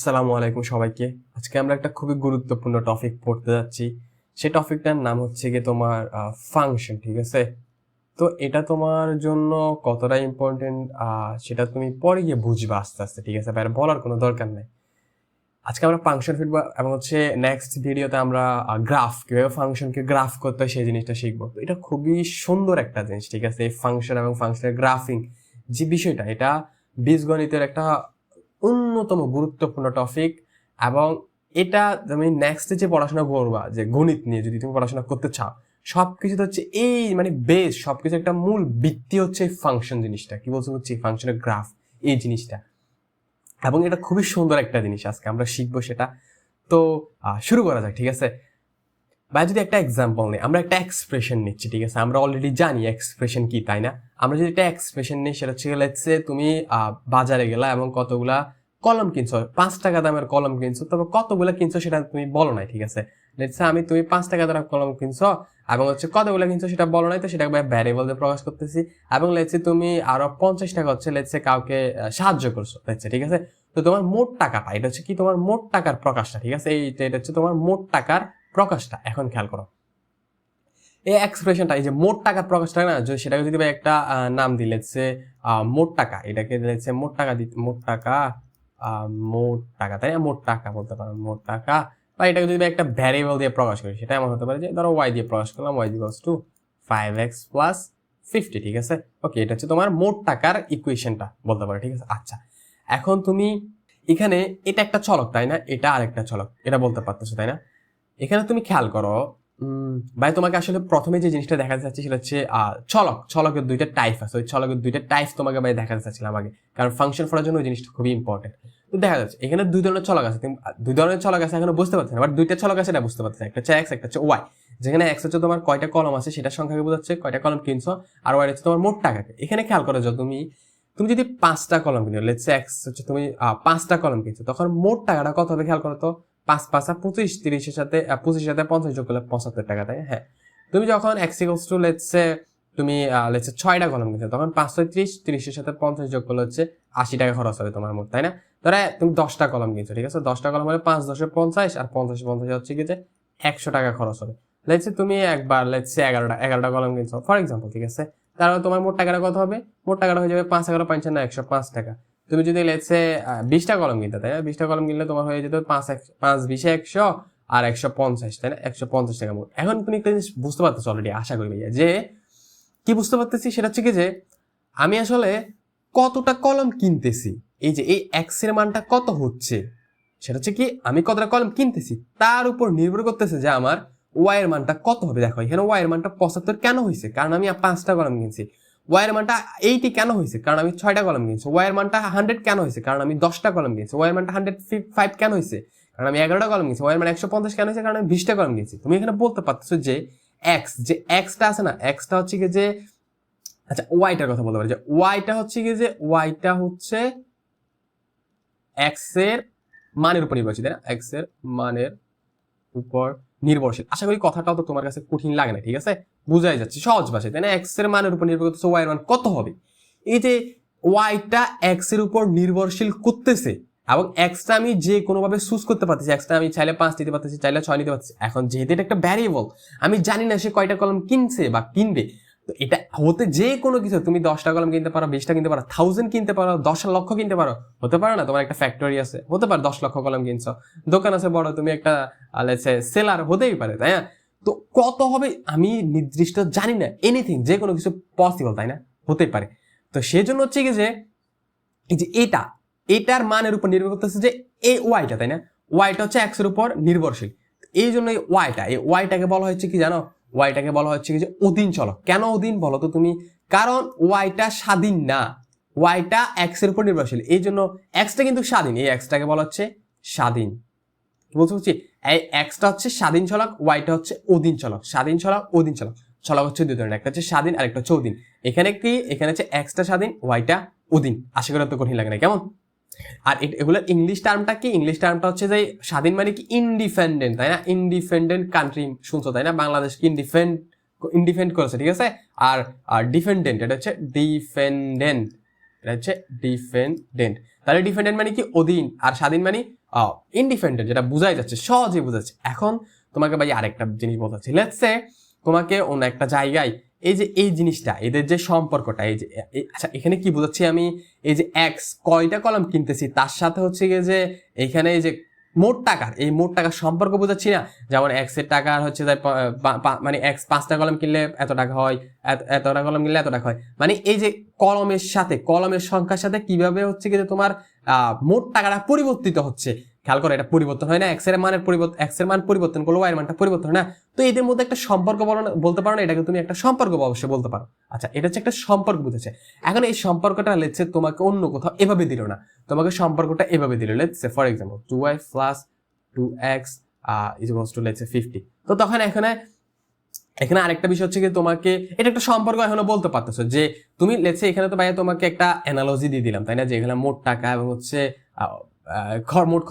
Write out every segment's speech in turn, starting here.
আসসালামু আলাইকুম সবাইকে। আজকে আমরা একটা খুবই গুরুত্বপূর্ণ টপিক পড়তে যাচ্ছি। সেই টপিকটার নাম হচ্ছে গিয়ে তোমার ফাংশন, ঠিক আছে? তো এটা তোমার জন্য কতটা ইম্পর্টেন্ট সেটা তুমি পরে গিয়ে বুঝবা আস্তে আস্তে, ঠিক আছে? বাইরে বলার কোনো দরকার নেই। আজকে আমরা ফাংশন শিখবো এবং হচ্ছে নেক্সট ভিডিওতে আমরা গ্রাফ, কিভাবে ফাংশনকে গ্রাফ করতে হয় সেই জিনিসটা শিখবো। তো এটা খুবই সুন্দর একটা জিনিস, ঠিক আছে? এই ফাংশন এবং ফাংশনের গ্রাফিং যে বিষয়টা, এটা বীজগণিতের একটা অন্যতম গুরুত্বপূর্ণ টপিক। এবং এটা তুমি নেক্সটে যে পড়াশোনা করবা, যে গণিত নিয়ে যদি তুমি পড়াশোনা করতে চাও, সবকিছু হচ্ছে এই মানে বেস, সবকিছু একটা মূল ভিত্তি হচ্ছে এই ফাংশন জিনিসটা। কি বলছো হচ্ছে ফাংশনের গ্রাফ, এই জিনিসটা। এবং এটা খুবই সুন্দর একটা জিনিস, আজকে আমরা শিখবো সেটা। তো শুরু করা যাক, ঠিক আছে? বা যদি একটা এক্সাম্পল নিই, আমরা একটা এক্সপ্রেশন নিচ্ছি, ঠিক আছে? আমরা অলরেডি জানি এক্সপ্রেশন কি, তাই না? আমরা যদি একটা এক্সপ্রেশন নিই, সেটা হচ্ছে লেটস সে তুমি বাজারে গেলা এবং কতগুলা কলম কিনছো, 5 টাকা দামের কলম কিনছো, তবে কতগুলা কিনছো সেটা তুমি বলো নাই, ঠিক আছে? লেটস সে তুমি 5 টাকা দামের কলম কিনছো এবং হচ্ছে কতগুলা কিনছো সেটা বলো নাই, তো সেটাকে ভ্যারিয়েবল দিয়ে প্রকাশ করতেছি। এবং লেটস সে তুমি আরো 50 টাকা হচ্ছে লেটস সে কাউকে সাহায্য করছো, লেটস সে, ঠিক আছে? তো তোমার মোট টাকাটা, এটা হচ্ছে কি তোমার মোট টাকার প্রকাশটা, ঠিক আছে? এটা হচ্ছে তোমার মোট টাকার প্রকাশটা। এখন খেয়াল করো এই এক্সপ্রেশনটা, এই যে মোট টাকার প্রকাশটা না, সেটাকে যদি একটা নাম দিলে সে মোট টাকা, এটাকে দিলে মোট টাকা দিতে, মোট টাকা, মোট টাকা, তাই না? মোট টাকা বলতে পারো, মোট টাকা। বা এটাকে যদি একটা ভ্যারিয়েবল দিয়ে প্রকাশ করি, সেটা এমন হতে পারে যে ধরো ওয়াই দিয়ে প্রকাশ করলাম, Y equals two 5x plus 50, ঠিক আছে? ওকে, এটা হচ্ছে তোমার মোট টাকার ইকুয়েশনটা বলতে পারো, ঠিক আছে? আচ্ছা, এখন তুমি এখানে এটা একটা চলক, তাই না? এটা আরেকটা চলক, এটা বলতে পারতেছো, তাই না? এখানে তুমি খেয়াল করো, ভাই তোমাকে আসলে প্রথমে যে জিনিসটা দেখাতে চাচ্ছি সেটা হচ্ছে ছলকের দুইটা টাইপ আছে। ওই ছলকের দুইটা টাইপ তোমাকে ভাই দেখাতে চাচ্ছিলাম আগে, কারণ ফাংশন পড়ার জন্য ওই জিনিসটা খুবই ইম্পর্টেন্ট। তো দেখা যাচ্ছে এখানে দুই ধরনের ছলক আছে, তুমি দুই ধরনের ছলক আছে এখনো বুঝতে পারছো না, বাট দুইটা ছলক আছে এটা বুঝতে পারছো। একটা হচ্ছে এক্স, একটা হচ্ছে ওয়াই। যেখানে এক্স হচ্ছে তোমার কয়টা কলম আছে সেটা সংখ্যাকে বোঝাচ্ছে, কয়টা কলম কিনছো, আর ওয়াই হচ্ছে তোমার মোট টাকাকে। এখানে খেয়াল করো, যে তুমি তুমি যদি 5টা কলম কিনো, লেটস সে এক্স হচ্ছে তুমি 5টা কলম কিনছো, তখন মোট টাকাটা কত হবে খেয়াল করো তো। 5 5 25, 30-এর সাথে 25-এর সাথে 50 যোগ করলে 75 টাকা, তাই? হ্যাঁ। তুমি যখন x equals to let's say তুমি লেটস সে 6টা কলম কিনছো, তখন 5 6 30, 30-এর সাথে 50 যোগ করলে হচ্ছে 80 টাকা খরচ হবে তোমার মোট, তাই না? ধরো তুমি 10টা কলম কিনছো, ঠিক আছে? 10টা কলম হলে 5 10 50, আর 50 50 হচ্ছে কি যে 100 টাকা খরচ হবে। লেটস সে তুমি একবার লেটস সে 11টা কলম কিনছো ফর এক্সাম্পল, ঠিক আছে? তাহলে তোমার মোট টাকাটা কত হবে? মোট টাকাটা হয়ে যাবে 5 11 5 না 105 টাকা। তুমি যদি লেটস সে 20টা কলম কিনতে, তাই না? 20টা কলম কিনলে তোমার হয়ে যেত 5 20 100 আর 150, তাই না? 150 টাকা মোট। এখন তুমি একটা জিনিস বুঝতে পারতেছো অলরেডি, আশা করি ভাইয়া, যে কি বুঝতে পারতেছি সেটা হচ্ছে কি যে আমি আসলে কতটা কলম কিনতেছি, এই যে এই এক্স এর মানটা কত হচ্ছে, সেটা হচ্ছে কি আমি কতটা কলম কিনতেছি তার উপর নির্ভর করতেছে যে আমার ওয়াই এর মানটা কত হবে। দেখো এখানে ওয়াই এর মানটা 75 কেন হয়েছে? কারণ আমি 5টা কলম কিনছি। ওয়াই এর মানটা 80 কেন হয়েছে? কারণ আমি 6টা কলম কিনছি। ওয়াই এর মানটা 100 কেন হয়েছে? কারণ আমি 10টা কলম কিনছি। ওয়াই এর মানটা 105 কেন হয়েছে? কারণ আমি 11টা কলম কিনছি। ওয়াই এর মান 150 কেন হয়েছে? কারণ আমি 20টা কলম কিনছি। তুমি এখানে বলতে পারতেছো যে এক্স, যে এক্সটা আছে না, এক্সটা হচ্ছে কি যে, আচ্ছা ওয়াইটার কথা বলতে পারি, যে ওয়াইটা হচ্ছে কি যে ওয়াইটা হচ্ছে এক্স এর মানের উপর নির্ভরশীল, তাই না? এক্স এর মানের উপর নির্ভরশীল। আশা করি কথাটাও তো তোমার কাছে কঠিন লাগে না, ঠিক আছে? বুঝাই যাচ্ছে সহজ ভাষায়, তাই না? এক্স এর মানের উপর নির্ভর করতেছে ওয়াই এর মান কত হবে। এই যে ওয়াইটা এক্স এর উপর নির্ভরশীল করতেছে, এবং এক্সটা আমি যে কোনোভাবে চুজ করতে পারতেছি। এক্সটা আমি চাইলে 5 নিতে পারতেছি, চাইলে 6 নিতে পারতেছি। এখন যেহেতু এটা একটা ভ্যারিয়েবল, আমি জানি না সে কয়টা কলম কিনছে বা কিনবে, তো এটা হতে যে কোনো কিছু, তুমি 10টা কলম কিনতে পারো, 20টা কিনতে পারো, 1000 কিনতে পারো, 10 লক্ষ কিনতে পারো, হতে পারে না? তোমার একটা ফ্যাক্টরি আছে, হতে পারে 10 লক্ষ কলম কিনছো, দোকান আছে বড়, তুমি একটা সেলার, হতেই পারে, তাই না? তো কত হবে আমি নির্দিষ্ট জানি না, এনিথিং, যে কোনো কিছু পসিবল, তাই না? হতে পারে। তো সেজন্য হচ্ছে কি যে এই যে এটার মানের উপর নির্ভর করতেছে যে এই ওয়াইটা, তাই না? ওয়াইটা হচ্ছে এক্স এর উপর নির্ভরশীল। এই জন্য এই ওয়াইটাকে বলা হচ্ছে কি জানো? ওয়াইটাকে বলা হচ্ছে কি যে অধীন চলক। কেন অধীন বলো তো তুমি? কারণ ওয়াইটা স্বাধীন না, ওয়াইটা এক্স এর উপর নির্ভরশীল, এই জন্য এক্সটা কিন্তু স্বাধীন। এই এক্সটাকে বলা হচ্ছে স্বাধীন। কি বলতে হচ্ছে, এই এক্সটা হচ্ছে স্বাধীন চলক, ওয়াইটা হচ্ছে অধীন চলক। স্বাধীন চলক, অধীন চলক। চলক হচ্ছে দুই ধরনের, একটা হচ্ছে স্বাধীন আর একটা হচ্ছে অধীন। এখানে কি, এখানে হচ্ছে এক্সটা স্বাধীন, ওয়াইটা অধীন। আশা করি তো কঠিন লাগে না, কেমন? আর এগুলোর ইংলিশ টার্মটা কি? ইংলিশ টার্মটা হচ্ছে যে স্বাধীন মানে কি ইনডিপেন্ডেন্ট, তাই না? ইনডিপেন্ডেন্ট কান্ট্রি শুনছো, তাই না? বাংলাদেশকে ইনডিপেন্ড করেছে, ঠিক আছে? আর ডিপেন্ডেন্ট, এটা হচ্ছে ডিপেন্ডেন্ট, এটা হচ্ছে ডিপেন্ডেন্ট। তাহলে ডিপেন্ডেন্ট মানে কি অধীন, আর স্বাধীন মানে ইন্ডিপেন্ডেন্ট, যেটা বোঝাই যাচ্ছে, সহজেই বোঝাচ্ছে। এখন তোমাকে ভাই আরেকটা জিনিস বলতে লেটস সে তোমাকে অন্য একটা জায়গায় এই যে এই জিনিসটা, এদের যে সম্পর্কটা, এই যে আচ্ছা এখানে কি বোঝাচ্ছি আমি, এই যে এক্স কয়টা কলাম কিনতেছি তার সাথে হচ্ছে গিয়ে যে এখানে এই যে মোট টাকার, এই মোট টাকার সম্পর্ক বোঝাচ্ছি না। যেমন এক্স এর টাকা হচ্ছে মানে এক্স 5টা কলম কিনলে এত টাকা হয়, এতটা কলম কিনলে এত টাকা হয়, মানে এই যে কলমের সাথে, কলমের সংখ্যার সাথে কিভাবে হচ্ছে কি যে তোমার মোট টাকাটা পরিবর্তিত হচ্ছে। খেয়াল করো, এটা পরিবর্তন হয় না, এক্স এর মান পরিবর্তন করলে ওয়াই এর মানটা পরিবর্তন হয় না। তো এদের মধ্যে একটা সম্পর্ক বলতে পারো না, এটাকে তুমি একটা সম্পর্ক অবশ্যই বলতে পারো। আচ্ছা, এটা হচ্ছে একটা সম্পর্ক বুঝেছে। এখন এই সম্পর্কটা লেটস তোমাকে অন্য কোথাও এভাবে দিল না, তোমাকে সম্পর্কটা এভাবে দিল, let's for example 2y plus 2x equals to let's 50। তো তখন এখানে আরেকটা বিষয় হচ্ছে কি, তোমাকে এটা একটা সম্পর্ক এখনো বলতে পারতেছো যে তুমি লেটস এখানে তো ভাইয়া তোমাকে একটা অ্যানালজি দিয়ে দিলাম, তাই না, যে এখানে মোট টাকা এবং হচ্ছে মোট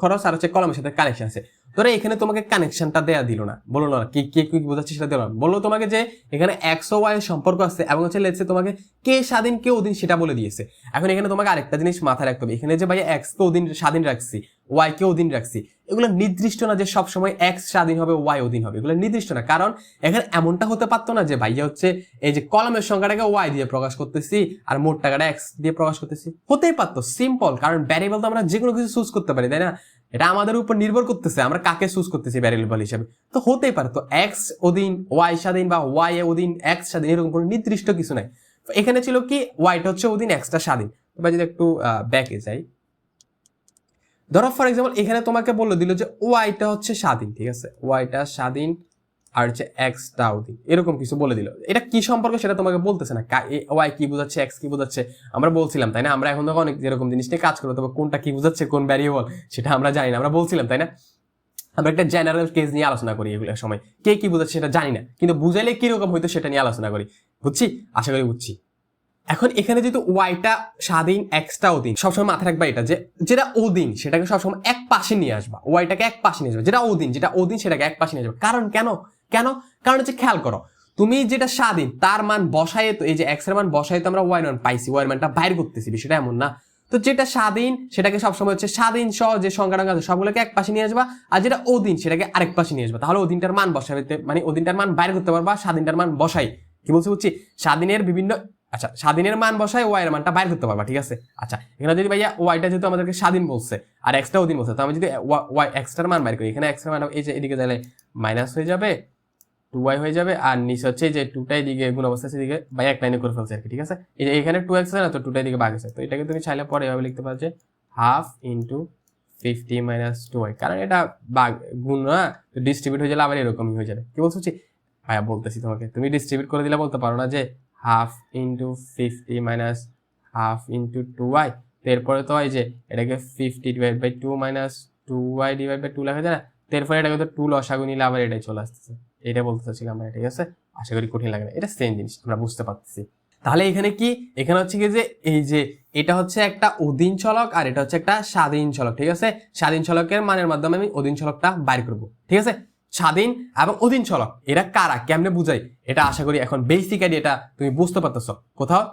খরচ আর হচ্ছে কলমের সাথে কানেকশন আছে। ধরো এখানে তোমাকে কানেকশনটা দেয়া দিল না, বলো না কি কে কি বোঝাচ্ছে সেটা দিল না, বললো তোমাকে যে এখানে এক্স ও ওয়াই এর সম্পর্ক আছে এবং হচ্ছে লেটস তোমাকে কে স্বাধীন কে অধীন সেটা বলে দিয়েছে। এখন এখানে তোমাকে আরেকটা জিনিস মাথায় রাখতে হবে, এখানে যে ভাইয়া এক্স কে স্বাধীন রাখছি, ওয়াই কে অধীন রাখছি, এগুলো নির্দিষ্ট না যে সবসময় এক্স স্বাধীন হবে ওয়াই অধীন হবে, এগুলো নির্দিষ্ট না। কারণ এখানে এমনটা হতে পারতো না যে ভাইয়া হচ্ছে এই যে কলমের সংখ্যাটাকে ওয়াই দিয়ে প্রকাশ করতেছি আর মোট টাকাটা এক্স দিয়ে প্রকাশ করতেছি, হতেই পারতো, সিম্পল। কারণ ভ্যারিয়েবল তো আমরা যে কোনো কিছু চুজ করতে পারি, তাই না, এটা আমাদের উপর নির্ভর করতেছে আমরা কাকে চুজ করতেছি ভ্যারিয়েবল হিসেবে। তো হতেই পারে তো এক্স অধীন ওয়াই স্বাধীন বা ওয়াই অধীন এক্স স্বাধীন, এরকম কোনো নির্দিষ্ট কিছু নাই। এখানে ছিল কি ওয়াইটা হচ্ছে অধীন এক্সটা স্বাধীন। এবার যদি একটু ব্যাকে যাই, ধরো ফর এক্সাম্পল এখানে তোমাকে বলে দিল যে ওয়াইটা হচ্ছে স্বাধীন, ঠিক আছে, ওয়াইটা স্বাধীন আর হচ্ছে এক্সটা অধীন, এরকম কিছু বলে দিল। এটা কি সম্পর্ক সেটা তোমাকে বলতেছে না, ওয়াই কি বোঝাচ্ছে এক্স কি বোঝাচ্ছে আমরা বলছিলাম, তাই না, আমরা এখন তো অনেক যেরকম জিনিস নিয়ে কাজ করবো, তবে কোনটা কি বোঝাচ্ছে কোন ভ্যারিয়েবল সেটা আমরা জানি না, আমরা বলছিলাম, তাই না, আমরা একটা জেনারেল কেস নিয়ে আলোচনা করি, এগুলোর সময় কে কি বোঝাচ্ছে সেটা জানি না, কিন্তু বুঝাইলে কিরকম হয়তো সেটা নিয়ে আলোচনা করি, বুঝছি, আশা করি বুঝছি। এখন এখানে যেহেতু ওয়াইটা স্বাধীন এক্সটা অধীন, সবসময় মাথায় রাখবা এটা যে যেটা অধীন সেটাকে সবসময় এক পাশে নিয়ে আসবা, ওয়াইটাকে এক পাশে নিয়ে আসবা, যেটা অধীন সেটাকে এক পাশে নিয়ে আসবা। কারণ কারণ হচ্ছে খেয়াল করো, তুমি যেটা স্বাধীন তার মান বসায়, তো এই যে এক্স এর মান বসায় তো আমরা ওয়াই মান পাইছি, ওয়াই মানটা বাইর করতেছি, বিষয়টা এমন না। তো যেটা স্বাধীন সেটাকে সবসময় হচ্ছে স্বাধীন সহ যে সংখ্যাটা আছে সবগুলোকে এক পাশে নিয়ে আসবা, আর যেটা অধীন সেটাকে আরেক পাশে নিয়ে আসবা, তাহলে অধীনটার মান বসাবে, মানে অধীনটার মান বাইর করতে পারবা, স্বাধীনটার মান বসাই, কি বলছি বুঝছি, স্বাধীনের বিভিন্ন, আচ্ছা স্বাধীনের মান বসায় ওয়াই এর মানটা বাইর করতে পারবা, ঠিক আছে। আচ্ছা এখানে যদি ভাইয়া ওয়াইটা যেহেতু আমাদেরকে স্বাধীন বলছে আর এক্সটা অধীন বলছে, তো আমি যদি ওয়াই এক্সটার মান বাইর করি, এখানে এক্স এর মান এই যে এদিকে গেলে মাইনাস হয়ে যাবে, 2y হয়ে যাবে, আর নিচে হচ্ছে যে 2টা এদিকে গুণ অবস্থা আছে, এদিকে ভাই এক লাইনে করে ফেলছে আর কি, ঠিক আছে। এই যে এখানে 2x আছে না, তো 2টা এদিকে ভাগ আছে, তো এটাকে তুমি চাইলে পরে এভাবে লিখতে পারো যে হাফ ইন্টু 50 মাইনাস 2y, কারণ এটা ভাগ গুণ না, তো ডিস্ট্রিবিউট হয়ে গেলে আবার এরকমই হয়ে যাবে, কি বলছো ভাইয়া বলতেছি তোমাকে, তুমি ডিস্ট্রিবিউট করে দিলে বলতে পারো না যে half into 50 minus half into 2y, তো এরপরে তো হয় যে এটাকে 50 divide by 2 minus 2y divide by 2 লেখা যায় না, তো এরপরে এটাকে তো 2 লসাগু নিলে আবার এটাই চলে আসতেছে, এটা বলতে চাচ্ছিলাম আমরা, ঠিক আছে, আশা করি কঠিন লাগে না, এটা সেম জিনিস আমরা বুঝতে পারতেছি। তাহলে এখানে কি, এখানে হচ্ছে কি যে এই যে এটা হচ্ছে একটা অধীন চলক আর এটা হচ্ছে একটা স্বাধীন চলক, ঠিক আছে, স্বাধীন চলকের মানের মাধ্যমে আমি অধীন চলকটা বাইর করবো, ঠিক আছে। স্বাধীন এবং অধীন চলক এরা কারা, কেমনে বুঝাই, এটা আশা করি এখন বেসিক আইডিয়া এটা তুমি বুঝতে পারতেছো কোথাও।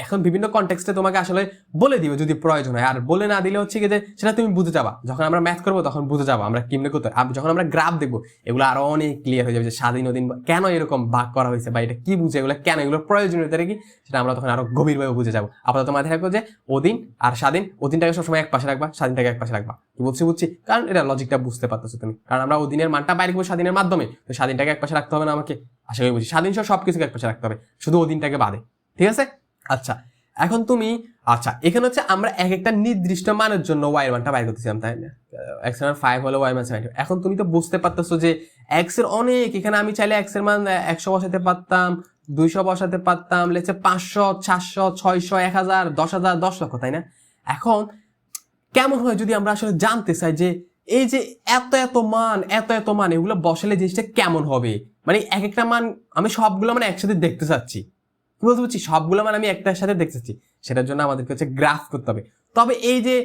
এখন বিভিন্ন কনটেক্সটে তোমাকে আসলে বলে দিবে যদি প্রয়োজন হয়, আর বলে না দিলে হচ্ছে কি যে সেটা তুমি বুঝে যাবা, যখন আমরা ম্যাথ করবো তখন বুঝে যাবো আমরা কেমনে করতে, যখন আমরা গ্রাফ দেখবো এগুলো আরো অনেক ক্লিয়ার হয়ে যাবে যে স্বাধীন অধীন কেন এরকম ভাগ করা হয়েছে বা এটা কি বুঝে, এগুলো কেন, এগুলোর প্রয়োজনীয়তা কি সেটা আমরা তখন আরো গভীরভাবে বুঝে যাবো। আপাতত মাথায় রাখবো যে অধীন আর স্বাধীন, অধীনটাকে সবসময় এক পাশে রাখবা, স্বাধীনটাকে এক পাশে রাখবা, কি বুঝছি, কারণ এটা লজিকটা বুঝতে পারতেছো তুমি, কারণ আমরা অধীনের মানটা বাইরে করবো স্বাধীনের মাধ্যমে, তো স্বাধীনটাকে এক পাশে রাখতে হবে না আমাকে, আশা করি বুঝি, স্বাধীন সহ সবকিছুকে এক পাশে রাখতে হবে, শুধু অধীনটাকে বাদে, ঠিক আছে। আচ্ছা এখন তুমি, আচ্ছা এখানে হচ্ছে আমরা এক একটা নির্দিষ্ট মানের জন্য ওয়াই এর মানটা বাইর করতেছিলাম, তাই না, এক্স এর মান 5 হলো ওয়াই মান 7, এখন তুমি তো বুঝতে পারতেছো যে এক্স এর অনেক, এখানে আমি চাইলে এক্স এর মান 100 বসাতে পারতাম, 200 বসাতে পারতাম, লেটস সে 500 400 600 1000 10000 10 লক্ষ, তাই না। এখন কেমন হয় যদি আমরা আসলে জানতে চাই যে এই যে এত মান এগুলো বসালে জিনিসটা কেমন হবে, মানে এক একটা মান আমি সবগুলো মানে একসাথে দেখতে চাচ্ছি, কি বলতে পারছি, সবগুলো মানে আমি একটার সাথে দেখতে চাচ্ছি, সেটার জন্য আমাদেরকে হচ্ছে গ্রাফ করতে হবে। তবে এই যে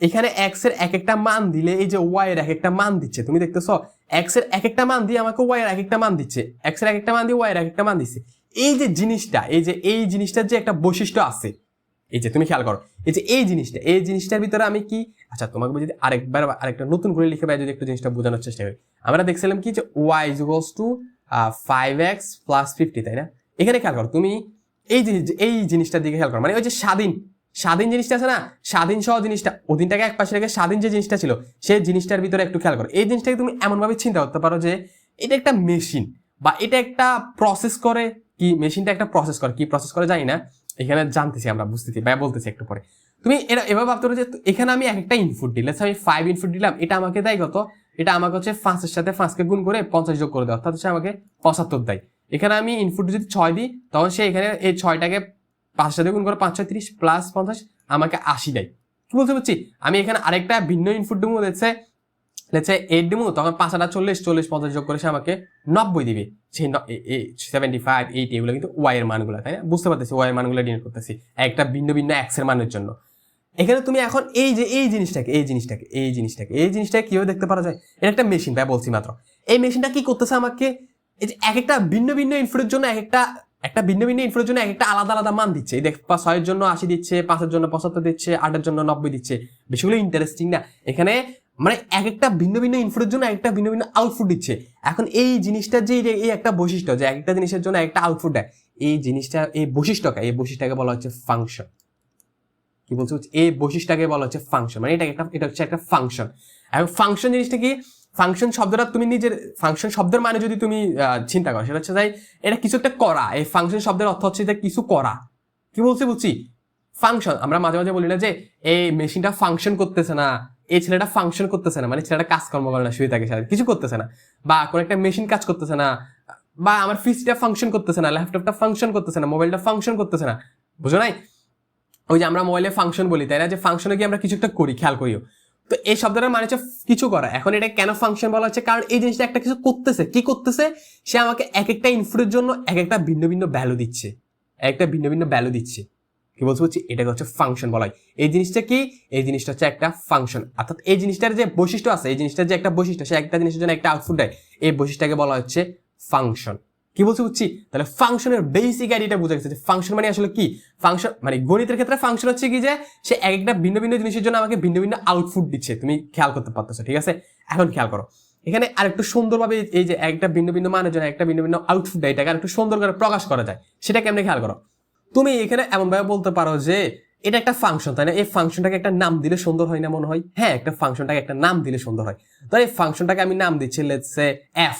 এখানে এক্স এর এক একটা মান দিলে এই যে ওয়াই এর এক একটা মান দিচ্ছে, তুমি দেখতেছো এক্স এর এক একটা মান দিয়ে আমাকে ওয়াই এর এক একটা মান দিচ্ছে, এক্স এর এক একটা মান দিয়ে ওয়াই এর এক একটা মান দিচ্ছে, এই যে জিনিসটা, এই জিনিসটার যে একটা বৈশিষ্ট্য আছে, এই যে তুমি খেয়াল করো, এই যে এই জিনিসটার ভিতরে আমি কি, আচ্ছা তোমাকে যদি আরেকটা নতুন করে লিখে পাই, যদি একটু জিনিসটা বোঝানোর চেষ্টা করি। আমরা দেখছিলাম কি যে y equals to 5x plus 50, তাই না? এখানে খেয়াল করো তুমি এই জিনিসটার দিকে খেয়াল করো, মানে ওই যে স্বাধীন জিনিসটা আছে না, স্বাধীন সহ জিনিসটা অধীনটাকে এক পাশে রেখে স্বাধীন যে জিনিসটা ছিল সেই জিনিসটার ভিতরে একটু খেয়াল করো। এই জিনিসটাকে তুমি এমনভাবে চিন্তা করতে পারো যে এটা একটা মেশিন বা এটা একটা প্রসেস করে, কি মেশিনটা একটা প্রসেস করে, কি প্রসেস করে জানি না, এখানে জানতেছি আমরা, বুঝতেছি বা বলতেছি একটু পরে। তুমি এটা এভাবে ভাবতে পারো যে এখানে আমি একটা ইনপুট দিলাম, আমি 5 ইনপুট দিলাম, এটা আমাকে দেয় কত, এটা আমাকে হচ্ছে 5 এর সাথে 5 কে গুণ করে 50 যোগ করে দেয়, অর্থাৎ হচ্ছে আমাকে 75 দেয়। এখানে আমি ইনপুট যদি 6 দিই, তখন সে এখানে এই 6টাকে 5 সাথে গুণ করে 5 6 30 প্লাস 50 আমাকে 80 দেয়। কি বলতে পারছি? আমি এখানে আরেকটা ভিন্ন ইনপুট দেবো, লেটসে 8 দেবো, তখন 5 আর 40 50 যোগ করে সে আমাকে 90 দিবে। সেই 75 80 এগুলো কিন্তু ওয়াই এর মানগুলো, তাই না? বুঝতে পারতেছি ওয়াই এর মানগুলো ডিনোট করতেছি একটা ভিন্ন এক্স এর মানের জন্য। এখানে তুমি এখন এই জিনিসটাকে কিভাবে দেখতে পারা যায়? এটা একটা মেশিন, ভাই বলছি মাত্র। এই মেশিনটা কি করতেছে আমাকে, এই যে এক একটা ভিন্ন ইনপুটের জন্য একটা ভিন্ন ইনপুটের জন্য একটা আলাদা মান দিচ্ছে। এই দেখ 6 এর জন্য 80 দিচ্ছে, 5 এর জন্য 75 দিচ্ছে, 8 এর জন্য 90 দিচ্ছে। বেশিগুলো ইন্টারেস্টিং না? এখানে মানে একটা ভিন্ন ইনপুটের জন্য একটা ভিন্ন আউটপুট দিচ্ছে। এখন এই জিনিসটার যে এই একটা বৈশিষ্ট্য, যে একটা জিনিসের জন্য একটা আউটপুট দেয়, এই জিনিসটা এই বৈশিষ্ট্যটাকে বলা হচ্ছে ফাংশন। কি বলছো? এই বৈশিষ্ট্যটাকে বলা হচ্ছে ফাংশন, মানে এটা হচ্ছে একটা ফাংশন। এখন ফাংশন জিনিসটা কি? ফাংশন শব্দটা তুমি নিজের ফাংশন শব্দের মানে যদি তুমি চিন্তা করো, সেটা হচ্ছে এটা কিছু একটা করা। এই ফাংশন শব্দের অর্থ হচ্ছে যে কিছু করা। কি বুঝছি ফাংশন আমরা মাঝে মাঝে বলি না যে এই মেশিনটা ফাংশন করতেছে না, এই ছেলেটা ফাংশন করতেছে না, মানে ছেলেটা কাজকর্ম করে না, শুয়ে থাকে, কিছু করতেছে না, বা কোন একটা মেশিন কাজ করতেছে না, বা আমার ফ্রিজটা ফাংশন করতেছে না, ল্যাপটপটা ফাংশন করতেছে না, মোবাইলটা ফাংশন করতেছে না। বুঝো নাই? ওই যে আমরা মোবাইলে ফাংশন বলি, তাই না? যে ফাংশনে কি আমরা কিছু একটা করি, খেয়াল করিও। তো এই শব্দটার মানে হচ্ছে কিছু করা। এখন এটা কেন ফাংশন বলা হচ্ছে? কারণ এই জিনিসটা একটা কিছু করতেছে। কি করতেছে? সে আমাকে এক একটা ইনপুটের জন্য একটা ভিন্ন ভ্যালু দিচ্ছে, কি বলছি? এটাকে হচ্ছে ফাংশন বলা হয়। এই জিনিসটা কি? এই জিনিসটা হচ্ছে একটা ফাংশন, অর্থাৎ এই জিনিসটার যে বৈশিষ্ট্য আছে, এই জিনিসটার যে একটা বৈশিষ্ট্য, সে একটা জিনিসের জন্য একটা আউটপুট দেয়, এই বৈশিষ্ট্যটাকে বলা হচ্ছে ফাংশন। কি বুঝছি? তাহলে ফাংশনের বেসিক আইডিয়াটা বুঝা গেছে যে ফাংশন মানে আসলে কি। ফাংশন মানে গণিতের ক্ষেত্রে ফাংশন হচ্ছে কি, যে সে একটা ভিন্ন জিনিসের জন্য আমাকে ভিন্ন আউটপুট দিচ্ছে। তুমি খেয়াল করতে পারতেছো, ঠিক আছে? এখন খেয়াল করো, এখানে আরেকটু সুন্দরভাবে এই যে একটা ভিন্ন মানের জন্য একটা ভিন্ন আউটপুট দেয়, এটাকে আরেকটু সুন্দর করে প্রকাশ করা যায়। সেটা কেমনে খেয়াল করো। তুমি এখানে এমন ভাবে বলতে পারো যে এটা একটা ফাংশন, তাই না? এই ফাংশনটাকে একটা নাম দিলে সুন্দর হয় না মনে হয়? হ্যাঁ, একটা ফাংশনটাকে একটা নাম দিলে সুন্দর হয়। তো এই ফাংশনটাকে আমি নাম দিচ্ছি লেটস সে এফ,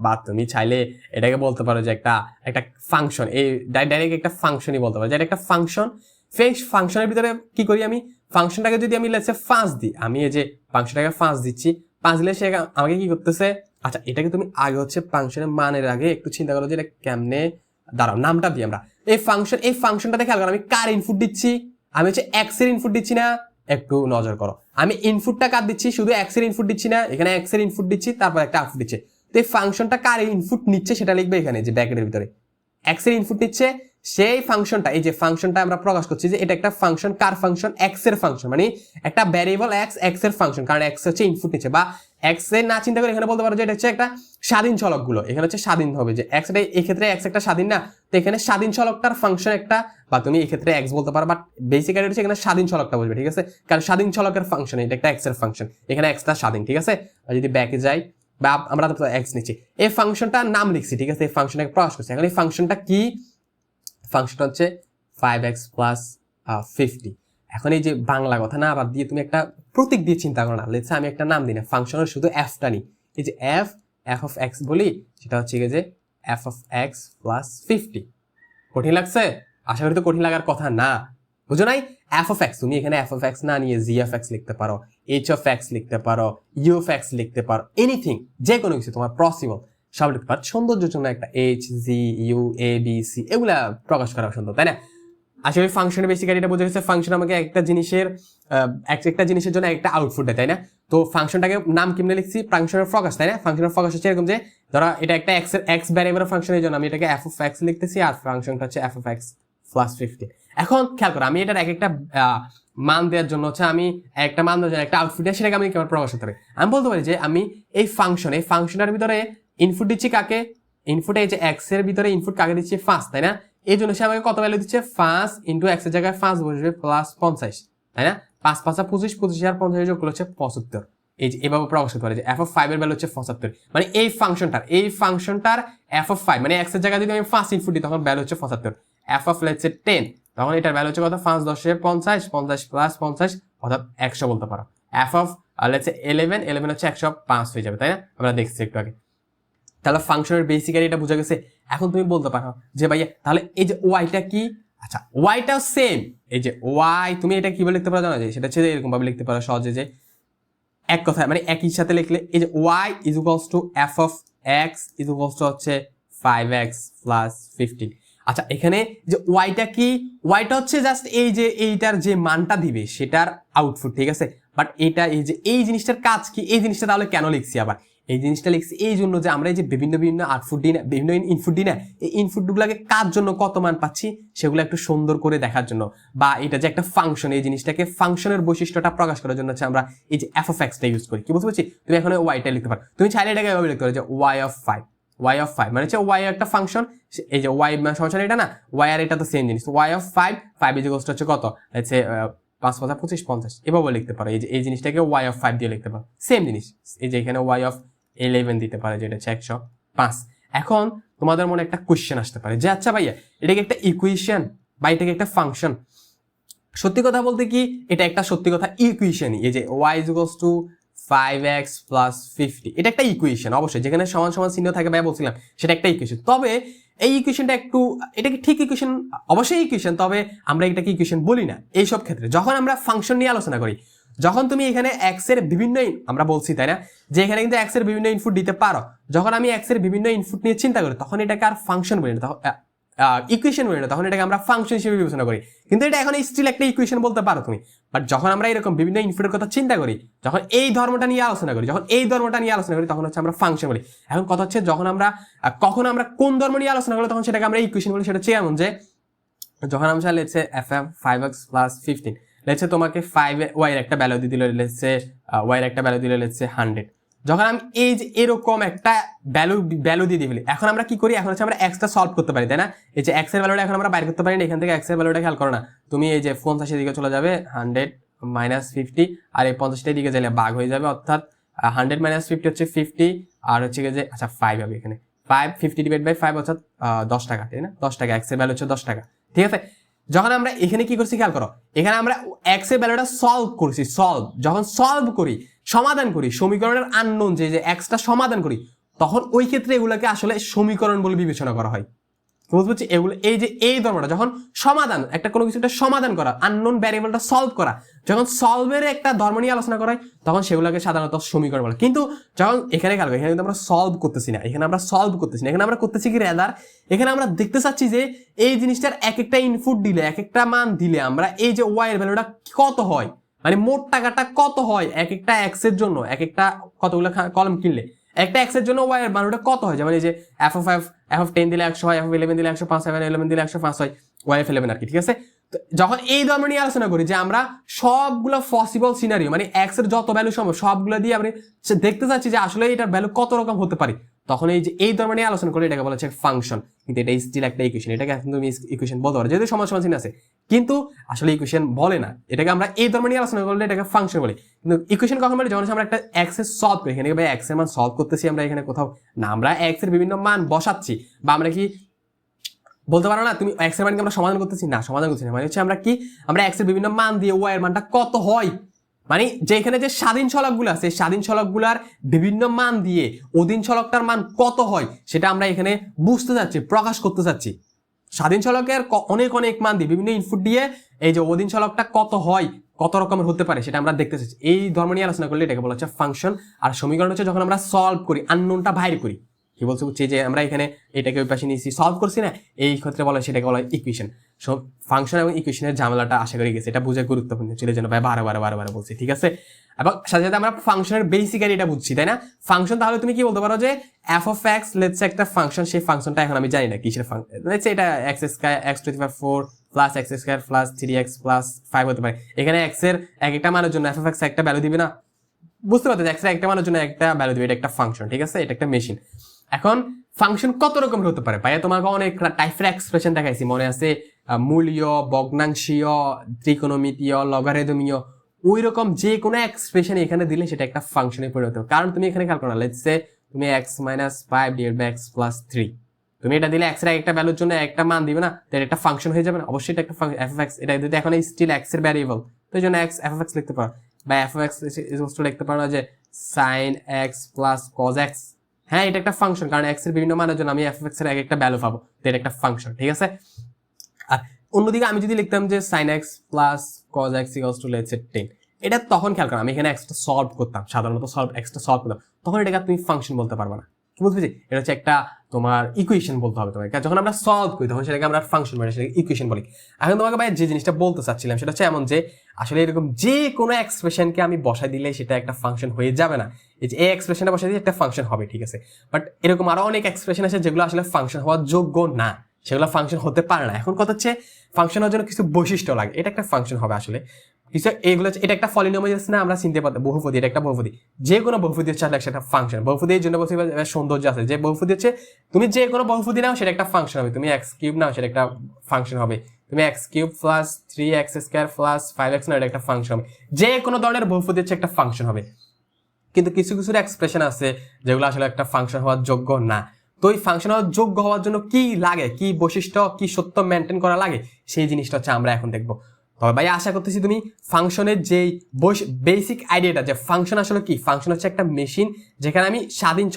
বা তুমি চাইলে এটাকে বলতে পারো যে একটা ফাংশন। এই ডাইরেক্ট একটা ফাংশনই বলতে পারো যে এটা একটা ফাংশন। ফাংশনের ভিতরে কি করি আমি? ফাংশনটাকে যদি আমি লেটস সে 5 দিই, আমি এই যে ফাংশনটাকে 5 দিচ্ছি, 5 দিলে সে আমাকে কি করতেছে? আচ্ছা, এটাকে তুমি আগে হচ্ছে ফাংশনের মানের আগে একটু চিন্তা করো যে এটা কেমনে, দাঁড়াও নামটা দিই আমরা। এই ফাংশনটা দেখে আমি কার ইনপুট দিচ্ছি? আমি হচ্ছে এক্স এর ইনপুট দিচ্ছি না? একটু নজর করো, আমি ইনপুটটা কার দিচ্ছি? শুধু এক্স এর ইনপুট দিচ্ছি না, এখানে এক্স এর ইনপুট দিচ্ছি, তারপর একটা আউটপুট দিচ্ছে। তো এই ফাংশনটা কার ইনপুট নিচ্ছে সেটা লিখবে এখানে, যে ব্র্যাকেটের ভিতরে এক্স এর ইনপুট নিচ্ছে। সেই ফাংশনটা, এই যে ফাংশনটা আমরা প্রকাশ করছি যে এটা একটা ফাংশন, কার ফাংশন? এক্স এর ফাংশন, মানে একটা ভ্যারিয়েবল এক্স এর ফাংশন, কারণ এক্স হচ্ছে ইনপুট নিচ্ছে। বা এক্স এর না চিন্তা করে এখানে বলতে পারো যে এটা হচ্ছে একটা স্বাধীন চলকগুলো, এখানে হচ্ছে স্বাধীন হবে, যে এক্স এটা এই ক্ষেত্রে এক্স একটা স্বাধীন না, তো এখানে স্বাধীন চলকটার ফাংশন একটা, বা তুমি এই ক্ষেত্রে এক্স বলতে পারো, বাট বেসিক আইডিয়া হচ্ছে এখানে স্বাধীন চলকটা বলবে, ঠিক আছে? কারণ স্বাধীন চলকের ফাংশন এটা একটা এক্স এর ফাংশন, এখানে এক্সটা স্বাধীন, ঠিক আছে? আর যদি ব্যাকে যাই, বা আমরা তো এক্স নিচ্ছি, এই ফাংশনটার নাম লিখছি, ঠিক আছে? এই ফাংশনটাকে প্রকাশ করছি। এখন এই ফাংশনটা কি? ফাংশনটা হচ্ছে 5x প্লাস 50। এখন এই যে বাংলা কথা না আবার দিয়ে তুমি একটা প্রতীক দিয়ে চিন্তা করো না। লেটস আমি একটা নাম দিই না, ফাংশনের শুধু এফটা নিই, এই যে এফ অফ এক্স বলি, সেটা হচ্ছে যে এফ অফ এক্স প্লাস 50। কঠিন লাগছে? আশা করি তো কঠিন লাগার কথা না, বুঝো নাই? এফ অফ এক্স, তুমি এখানে এফ অফ এক্স না নিয়ে জি অফ এক্স লিখতে পারো, এইচ অফ এক্স লিখতে পারো, ইউ অফ এক্স লিখতে পারো, এনিথিং, যে কোনো কিছু তোমার পসিবল সব লিখতে পারো। সৌন্দর্যের জন্য একটা H G U A B C এগুলা প্রকাশ করা সুন্দর, তাই না? আসলে ফাংশনের বেসিক আইডিয়াটা বোঝা গেছে। ফাংশন আমাকে একটা জিনিসের জন্য একটা আউটপুট দেয়, তাই না? তো ফাংশনটাকে নাম কেমনে লিখছি? ফাংশনের ফোকাস, তাই না? ফাংশনের ফোকাস হচ্ছে এরকম যে ধরো এটা একটা এক্স ভ্যারিয়েবলের ফাংশনের জন্য আমি এটাকে এফ অফ এক্স লিখতেছি, আর ফাংশনটা হচ্ছে এফ অফ এক্স প্লাস 50। এখন খেয়াল করো, আমি এটার একটা মান দেওয়ার জন্য হচ্ছে আমি একটা মান দেওয়ার জন্য একটা আউটপুট দেয়, সেটাকে আমি কেমন প্রকাশ করতে পারি? আমি বলতে পারি যে আমি এই ফাংশনের ভিতরে ইনপুট দিচ্ছি কাকে? ইনপুট এই যে এক্স এর ভিতরে ইনপুট কাকে দিচ্ছি? 5, তাই না? এই জন্য সে আমাকে কত ভ্যালু দিচ্ছে 5 ইন্টু এক্স এর জায়গায় 5 বসবে প্লাস 50, তাই না? 5 5 25, 25 আর 50 যোগ করলে হচ্ছে 75। এই যে এভাবে প্রকাশ করতে পারে যে f of 5 এর ভ্যালু হচ্ছে 75, মানে এই ফাংশনটার f of 5 মানে x এর জায়গায় যদি আমি 5 ইনপুট দিই তখন ভ্যালু হচ্ছে 75। f of let's say 10 তখন এটার ভ্যালু হচ্ছে কত 5 10 50 50 প্লাস 50 অর্থাৎ 100 বলতে পারো। f of let's say 11 হচ্ছে 105 হয়ে যাবে, তাই না? আমরা দেখছি একটু আগে। তাহলে ফাংশনের বেসিক্যালি এটা বোঝা গেছে। এখন তুমি বলতে পারো যে ভাইয়া তাহলে এই যে ওয়াইটা কি? আচ্ছা ওয়াইটাও সেম, এই যে ওয়াই তুমি এটা কিভাবে লিখতে পারো জানো? যে সেটা হচ্ছে এরকম ভাবে লিখতে পারো সহজে, যে এক কথায় মানে একই সাথে লিখলে এই যে y is equals to f of x is equals to হচ্ছে 5x প্লাস 15। আচ্ছা এখানে যে ওয়াইটা কি? ওয়াইটা হচ্ছে জাস্ট এই যে এইটার যে মানটা দিবে সেটার আউটপুট, ঠিক আছে? বাট এটা এই যে এই জিনিসটার কাজ কি? এই জিনিসটা তাহলে কেন লিখছি আবার? এই জিনিসটা লিখছি এই জন্য যে আমরা এই যে বিভিন্ন আউটপুট দিই না, বিভিন্ন ইনপুট দিই না, এই ইনপুটগুলোকে কার জন্য কত মান পাচ্ছি সেগুলো একটু সুন্দর করে দেখার জন্য, বা এটা যে একটা ফাংশন এই জিনিসটাকে ফাংশনের বৈশিষ্ট্যটা প্রকাশ করার জন্য হচ্ছে আমরা এই যে f of x টা ইউজ করি। কি বুঝতে পারছি? তুমি এখন ওয়াইটা লিখতে পারো, তুমি চাইলে এটাকে এভাবে লিখতে পারো যে y of 5 মানে হচ্ছে y একটা ফাংশন, এই যে y সমান এটা না, y আর এটা তো সেম জিনিস, y of 5 is equals to হচ্ছে কত লেটস সে 5 5 25 50 এভাবে লিখতে পারো। এই যে এই জিনিসটাকে y of 5 দিয়ে লিখতে পারো, সেম জিনিস। এই যে এখানে y of 11 দিতে পারে যেটা হচ্ছে 105। এখন তোমাদের মনে একটা কোশ্চেন আসতে পারে যে আচ্ছা ভাইয়া এটা কি একটা ইকুয়েশন বা এটা কি একটা ফাংশন? সত্যি কথা বলতে কি এটা একটা সত্যি কথা ইকুয়েশনই। এই যে y is equals to 5x plus 50 এটা একটা ইকুয়েশন অবশ্যই, যেখানে সমান সমান চিহ্ন থাকে ভাই বলছিলাম সেটা একটা ইকুয়েশন। তবে এই ইকুয়েশনটা একটু, এটা কি ঠিক ইকুয়েশন? অবশ্যই ইকুয়েশন, তবে আমরা এটাকে ইকুয়েশন বলি না এই সব ক্ষেত্রে। যখন আমরা ফাংশন নিয়ে আলোচনা করি, যখন তুমি এখানে এক্স এর বিভিন্ন আমরা বলছি তাই না যে এখানে কিন্তু এক্স এর বিভিন্ন ইনপুট দিতে পারো, যখন আমি এক্স এর বিভিন্ন ইনপুট নিয়ে চিন্তা করি তখন এটাকে আর ফাংশন বলি না, তখন ইকুয়েশন বলি না, তখন এটাকে আমরা ফাংশন হিসেবে বিবেচনা করি। কিন্তু এটা এখন স্টিল একটা ইকুয়েশন বলতে পারো তুমি। বাট যখন আমরা এরকম বিভিন্ন ইনপুটের কথা চিন্তা করি, যখন এই ধর্মটা নিয়ে আলোচনা করি, তখন হচ্ছে আমরা ফাংশন বলি। এখন কথা হচ্ছে যখন আমরা কখন আমরা কোন ধর্ম নিয়ে আলোচনা করি তখন সেটাকে আমরা ইকুয়েশন বলি। সেটা হচ্ছে এমন যে যখন আমরা let's say f of 5x plus 15 let's say তোমাকে 5y এর একটা ভ্যালু দিয়ে দিল, লেটস সে y এর একটা ভ্যালু দিল লেটস সে 100। যখন আমি এই যে এরকম একটা ভ্যালু দিয়ে দিই, এখন আমরা কি করি? এখন হচ্ছে আমরা x টা সলভ করতে পারি, তাই না? এই যে x এর ভ্যালুটা এখন আমরা বাইর করতে পারি না, এখান থেকে x এর ভ্যালুটা খেয়াল করো না তুমি, এই যে 50 এর দিকে চলে যাবে 100 মাইনাস 50 আর এই 50 এর দিকে গেলে ভাগ হয়ে যাবে, অর্থাৎ 100 মাইনাস 50 হচ্ছে 50 আর হচ্ছে যে আচ্ছা 5 হবে এখানে 50 ডিভাইড বাই 5 অর্থাৎ 10 টাকা, তাই না? 10 টাকা, x এর ভ্যালু হচ্ছে 10 টাকা, ঠিক আছে? যখন আমরা এখানে কি করছি খেয়াল করো, এখানে আমরা x এর ভ্যালুটা সলভ করছি, যখন সলভ করি সমাধান করি সমীকরণের আননোন যে x টা সমাধান করি, তখন ওই ক্ষেত্রে এগুলোকে আসলে সমীকরণ বলে বিবেচনা করা হয়। বুঝতে পারছি? এগুলো এই যে এই ধর্মটা যখন সমাধান, একটা কোনো কিছু একটা সমাধান করা, আননোন ভ্যারিয়েবলটা সলভ করা, যখন সলভের একটা ধর্ম নিয়ে আলোচনা করা হয় তখন সেগুলোকে সাধারণত সমীকরণ বলে। কিন্তু যখন এখানে খেয়াল করি, এখানে কিন্তু আমরা সলভ করতেছি না, এখানে আমরা করতেছি কি রেদার এখানে আমরা দেখতে চাচ্ছি যে এই জিনিসটার এক একটা ইনপুট দিলে, এক একটা মান দিলে আমরা এই যে ওয়াই এর ভ্যালুটা কত হয়, মানে মোট টাকাটা কত হয় এক একটা এক্স এর জন্য, এক একটা কতগুলো কলম কিনলে একটা এক্স এর জন্য ওয়াই এর ভ্যালুটা কত হয়। যেমন এই যে f of 10 দিলে 100 হয়, f of 11 দিলে 105 হয়, 11 দিলে 105 হয়, y of 11 আর কি, ঠিক আছে? তো যখন এই ধর্ম নিয়ে আলোচনা করি যে আমরা সবগুলো পসিবল সিনারিও মানে এক্স এর যত ভ্যালু সম্ভব সবগুলো দিয়ে আমরা দেখতে চাচ্ছি যে আসলে এটার ভ্যালু কত রকম হতে পারে, তখন এই যে এই ধর্ম নিয়ে আলোচনা করি এটাকে বলা হচ্ছে ফাংশন। কিন্তু এটা স্টিল একটা ইকুয়েশন, এটাকে এখন তুমি ইকুয়েশন বলতে পারো যেহেতু সমান সমান চিহ্ন আছে, কিন্তু আসলে ইকুয়েশন বলে না, এটাকে আমরা এই ধর্ম নিয়ে আলোচনা করলে এটাকে ফাংশন বলি। কিন্তু ইকুয়েশন কখন বলে? যখন আমরা একটা এক্স এর সলভ করি, এখানে ভাই এক্স এর মান সলভ করতেছি আমরা এখানে কোথাও না, আমরা এক্স এর বিভিন্ন মান বসাচ্ছি, বা আমরা কি বলতে পারো না তুমি এক্স এর মানকে আমরা সমাধান করতেছি না, সমাধান করছি না, মানে হচ্ছে আমরা কি আমরা এক্স এর বিভিন্ন মান দিয়ে ওয়াই এর মানটা কত হয়, মানে যে এখানে যে স্বাধীন ছলকগুলো আছে স্বাধীন ছলকগুলার বিভিন্ন মান দিয়ে অধীন ছলকটার মান কত হয় সেটা আমরা এখানে বুঝতে যাচ্ছি, প্রকাশ করতে চাচ্ছি। স্বাধীন ছলকের অনেক অনেক মান দিয়ে বিভিন্ন ইনপুট দিয়ে এই যে অধীন ছলকটা কত হয়, কত রকমের হতে পারে সেটা আমরা দেখতে চাচ্ছি। এই ধর্ম নিয়ে আলোচনা করলে এটাকে বলা হচ্ছে ফাংশন। আর সমীকরণ হচ্ছে যখন আমরা সলভ করি, আননোনটা বাইর করি, কি বলছে বুঝছি যে আমরা এখানে এটাকে ওই পাশে নিয়েছি সলভ করছি না, এই ক্ষেত্রে বলা হয় সেটাকে বলা হয় ইকুয়েশন। সব ফাংশন এবং ইকুয়েশনের ঝামেলাটা আশা করি গেছে, এটা বুঝে গুরুত্বপূর্ণ ছিল যেন ভাই বারে বলছি, ঠিক আছে? এবং সাথে সাথে আমরা ফাংশনের বেসিক্যালি এটা বুঝছি, তাই না? ফাংশন তাহলে তুমি কি বলতে পারো যে f of x লেটস একটা ফাংশন, সেই ফাংশনটা এখন আমি জানি না কিসের ফাংশন, লেটস এটা x square x to the power 4 plus x square plus 3x plus 5 হতে পারে। এখানে x এর এক একটা মানের জন্য f of x একটা ভ্যালু দিবে না, বুঝতে পারছো? x এর একটা মানের জন্য একটা ভ্যালু দিবে, এটা একটা ফাংশন, ঠিক আছে? এটা একটা মেশিন। এখন ফাংশন কত রকমের হতে পারে ভাইয়া, তোমাকে অনেক টাইপের এক্সপ্রেশন দেখাইছি, মনে আছে? মূলীয়, ভগ্নাংশীয়, ত্রিকোণমিতীয়, লগারিদমীয়, ওই রকম যে কোনো এক্সপ্রেশন এখানে দিলে সেটা একটা ফাংশনে পরিণত হবে। কারণ তুমি এখানে খেয়াল করো না, লেটস সে তুমি x - 5 ডিভাইড বাই x + 3, তুমি এটা দিলে x এর একটা ভ্যালুর জন্য একটা মান দিবে না, তো এটা একটা ফাংশন হয়ে যাবে না? অবশ্যই এটা একটা f of x, এটা যদি এখন স্টিল x এর ভ্যারিয়েবল, তো এই জন্য f of x লিখতে পারো, বা f of x লিখতে পারো যে sin x + cos x। হ্যাঁ, এটা একটা ফাংশন, কারণ x এর বিভিন্ন মানের জন্য আমি f of x এর একটা ভ্যালু পাবো, তো এটা একটা ফাংশন, ঠিক আছে? আর অন্যদিকে আমি যদি লিখতাম যে sin x + cos x = let's say 10, এটা তখন খেয়াল করো আমি এখানে x টা সলভ করতাম, সাধারণত x টা সলভ করতাম, তখন এটাকে তুমি ফাংশন বলতে পারবে না। কি বলতে চাইছি, এটা হচ্ছে একটা তোমার ইকুয়েশন বলতে হবে তোমাকে। যখন আমরা সলভ করি তখন সেটাকে আমরা ফাংশন বলি, সেটাকে ইকুয়েশন বলি। এখন তোমাকে ভাই যে জিনিসটা বলতে চাচ্ছিলাম সেটা হচ্ছে এমন যে আসলে এরকম যে কোনো এক্সপ্রেশনকে আমি বসাই দিলে সেটা একটা ফাংশন হয়ে যাবে না। এই যে এই এক্সপ্রেশনটা বসাই দিলে একটা ফাংশন হবে, ঠিক আছে? বাট এরকম আরো অনেক এক্সপ্রেশন আছে যেগুলো আসলে ফাংশন হওয়ার যোগ্য না, সেগুলো ফাংশন হতে পারে না। এখন কথা হচ্ছে ফাংশন হওয়ার জন্য কিছু বৈশিষ্ট্য লাগে, এটা একটা ফাংশন হবে আসলে। কিছু এগুলো, এটা একটা পলিনোমিয়াল না, আমরা চিনতে পারতাম বহুপদী, এটা একটা বহুপদী, যে কোনো বহুপদী হচ্ছে একটা ফাংশন। বহুপদীর জন্য বলছি সৌন্দর্য আছে, যে বহুপদী হচ্ছে তুমি যে কোনো বহুপদী নাও সেটা একটা ফাংশন হবে, তুমি x³ নাও সেটা একটা ফাংশন হবে, তুমি x³ + 3x² + 5x নাও এটা একটা ফাংশন হবে, যে কোনো ধরনের বহুপদী হচ্ছে একটা ফাংশন হবে। কিন্তু কিছু কিছু এক্সপ্রেশন আছে যেগুলো আসলে একটা ফাংশন হওয়ার যোগ্য না। তো এই ফাংশন হওয়ার যোগ্য হওয়ার জন্য কি লাগে, কি বৈশিষ্ট্য, কি সত্য মেনটেন করা লাগে, সেই জিনিসটা হচ্ছে আমরা এখন দেখবো। তবে ভাই আশা করতেছি তুমি ফাংশনের যেই বেসিক আইডিয়াটা, যে ফাংশন আসলে কি, ফাংশন হচ্ছে একটা মেশিন যেখানে আমি স্বাধীন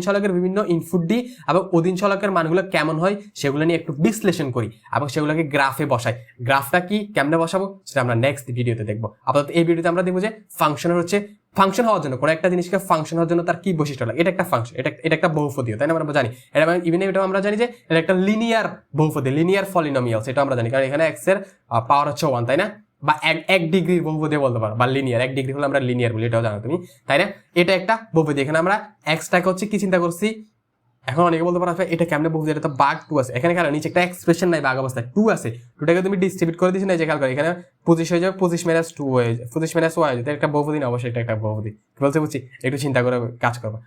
চলকের বিভিন্ন ইনপুট দিই এবং অধীন চলকের মানগুলো কেমন হয় সেগুলো নিয়ে একটু বিশ্লেষণ করি এবং সেগুলোকে গ্রাফে বসাই। গ্রাফটা কি, কেমনে বসাবো সেটা আমরা নেক্সট ভিডিওতে দেখবো। আপাতত এই ভিডিওতে আমরা দেখবো যে ফাংশনের হচ্ছে ফাংশন হওয়ার জন্য, কোনো একটা জিনিসকে ফাংশন হওয়ার জন্য তার কি বৈশিষ্ট্য লাগে। এটা একটা ফাংশন, এটা একটা বহুপদী, তাই না? আমরা জানি এটা, ইভেন এটা আমরা জানি যে এটা একটা লিনিয়ার বহুপদী, লিনিয়ার পলিনোমিয়াল, সেটা আমরা জানি, কারণ এখানে x এর পাওয়ার হচ্ছে 1, তাই না? বা 1 ডিগ্রির বহুপদী বলতে পারো, বা লিনিয়ার 1 ডিগ্রি হলে আমরা লিনিয়ার বলি, এটাও জানো তুমি, তাই না? এটা একটা বহুপদী। এখানে আমরা x-টাকে হচ্ছে কি চিন্তা করছি, এখন অনেকে বলতে পারো এটা কেমনে বহুপদী, এটা তো ভাগ 2 আছে, এখানে খেয়াল নিচে একটা এক্সপ্রেশন নাই, ভাগ অবস্থায় 2 আছে, 2টাকে তুমি ডিস্ট্রিবিউট করে দিছ না, যে খেয়াল করো এখানে 25 হয়ে যাবে, 25 - 2 হয়ে যাবে, 25 - y হয়ে যাবে, একটা বহুপদী না? অবশ্যই এটা একটা বহুপদী। বলতে বুঝছি, একটু চিন্তা করে কাজ করবা।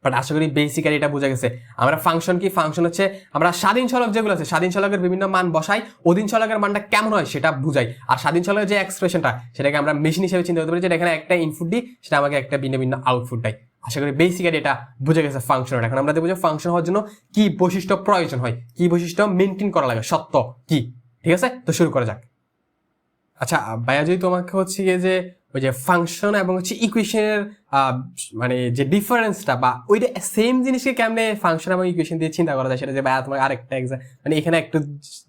বাট আশা করি বেসিক্যালি এটা বোঝা গেছে। আমরা ফাংশন কি, ফাংশন হচ্ছে আমরা স্বাধীন চলক যেগুলো আছে, স্বাধীন চলকের বিভিন্ন মান বসাই, অধীন চলকের মানটা কেমন হয় সেটা বুঝাই। আর স্বাধীন চলকের যে এক্সপ্রেশনটা সেটাকে আমরা মেশিন হিসেবে চিন্তা করতে পারি, যেটা এখানে একটা ইনপুট দিই, সেটা আমাকে একটা ভিন্ন ভিন্ন আউটপুট দেয়। আশা করি বেসিক্যালি এটা বুঝে গেছে ফাংশন। এখন আমরা দেখবো যে ফাংশন হওয়ার জন্য কি বৈশিষ্ট্য প্রয়োজন হয়, কি বৈশিষ্ট্য মেনটেন করা লাগে, সত্য কি। ঠিক আছে, তো শুরু করা যাক। আচ্ছা ভাইয়া, যদি তোমাকে হচ্ছে গিয়ে যে ওই যে ফাংশন এবং হচ্ছে ইকুয়েশনের মানে যে ডিফারেন্সটা, বা ওইটা সেম জিনিসকে কেমনে ফাংশন এবং ইকুয়েশন দিয়ে চিন্তা করা যায়, সেটা যে ভাইয়া তোমাকে আরেকটা মানে এখানে একটু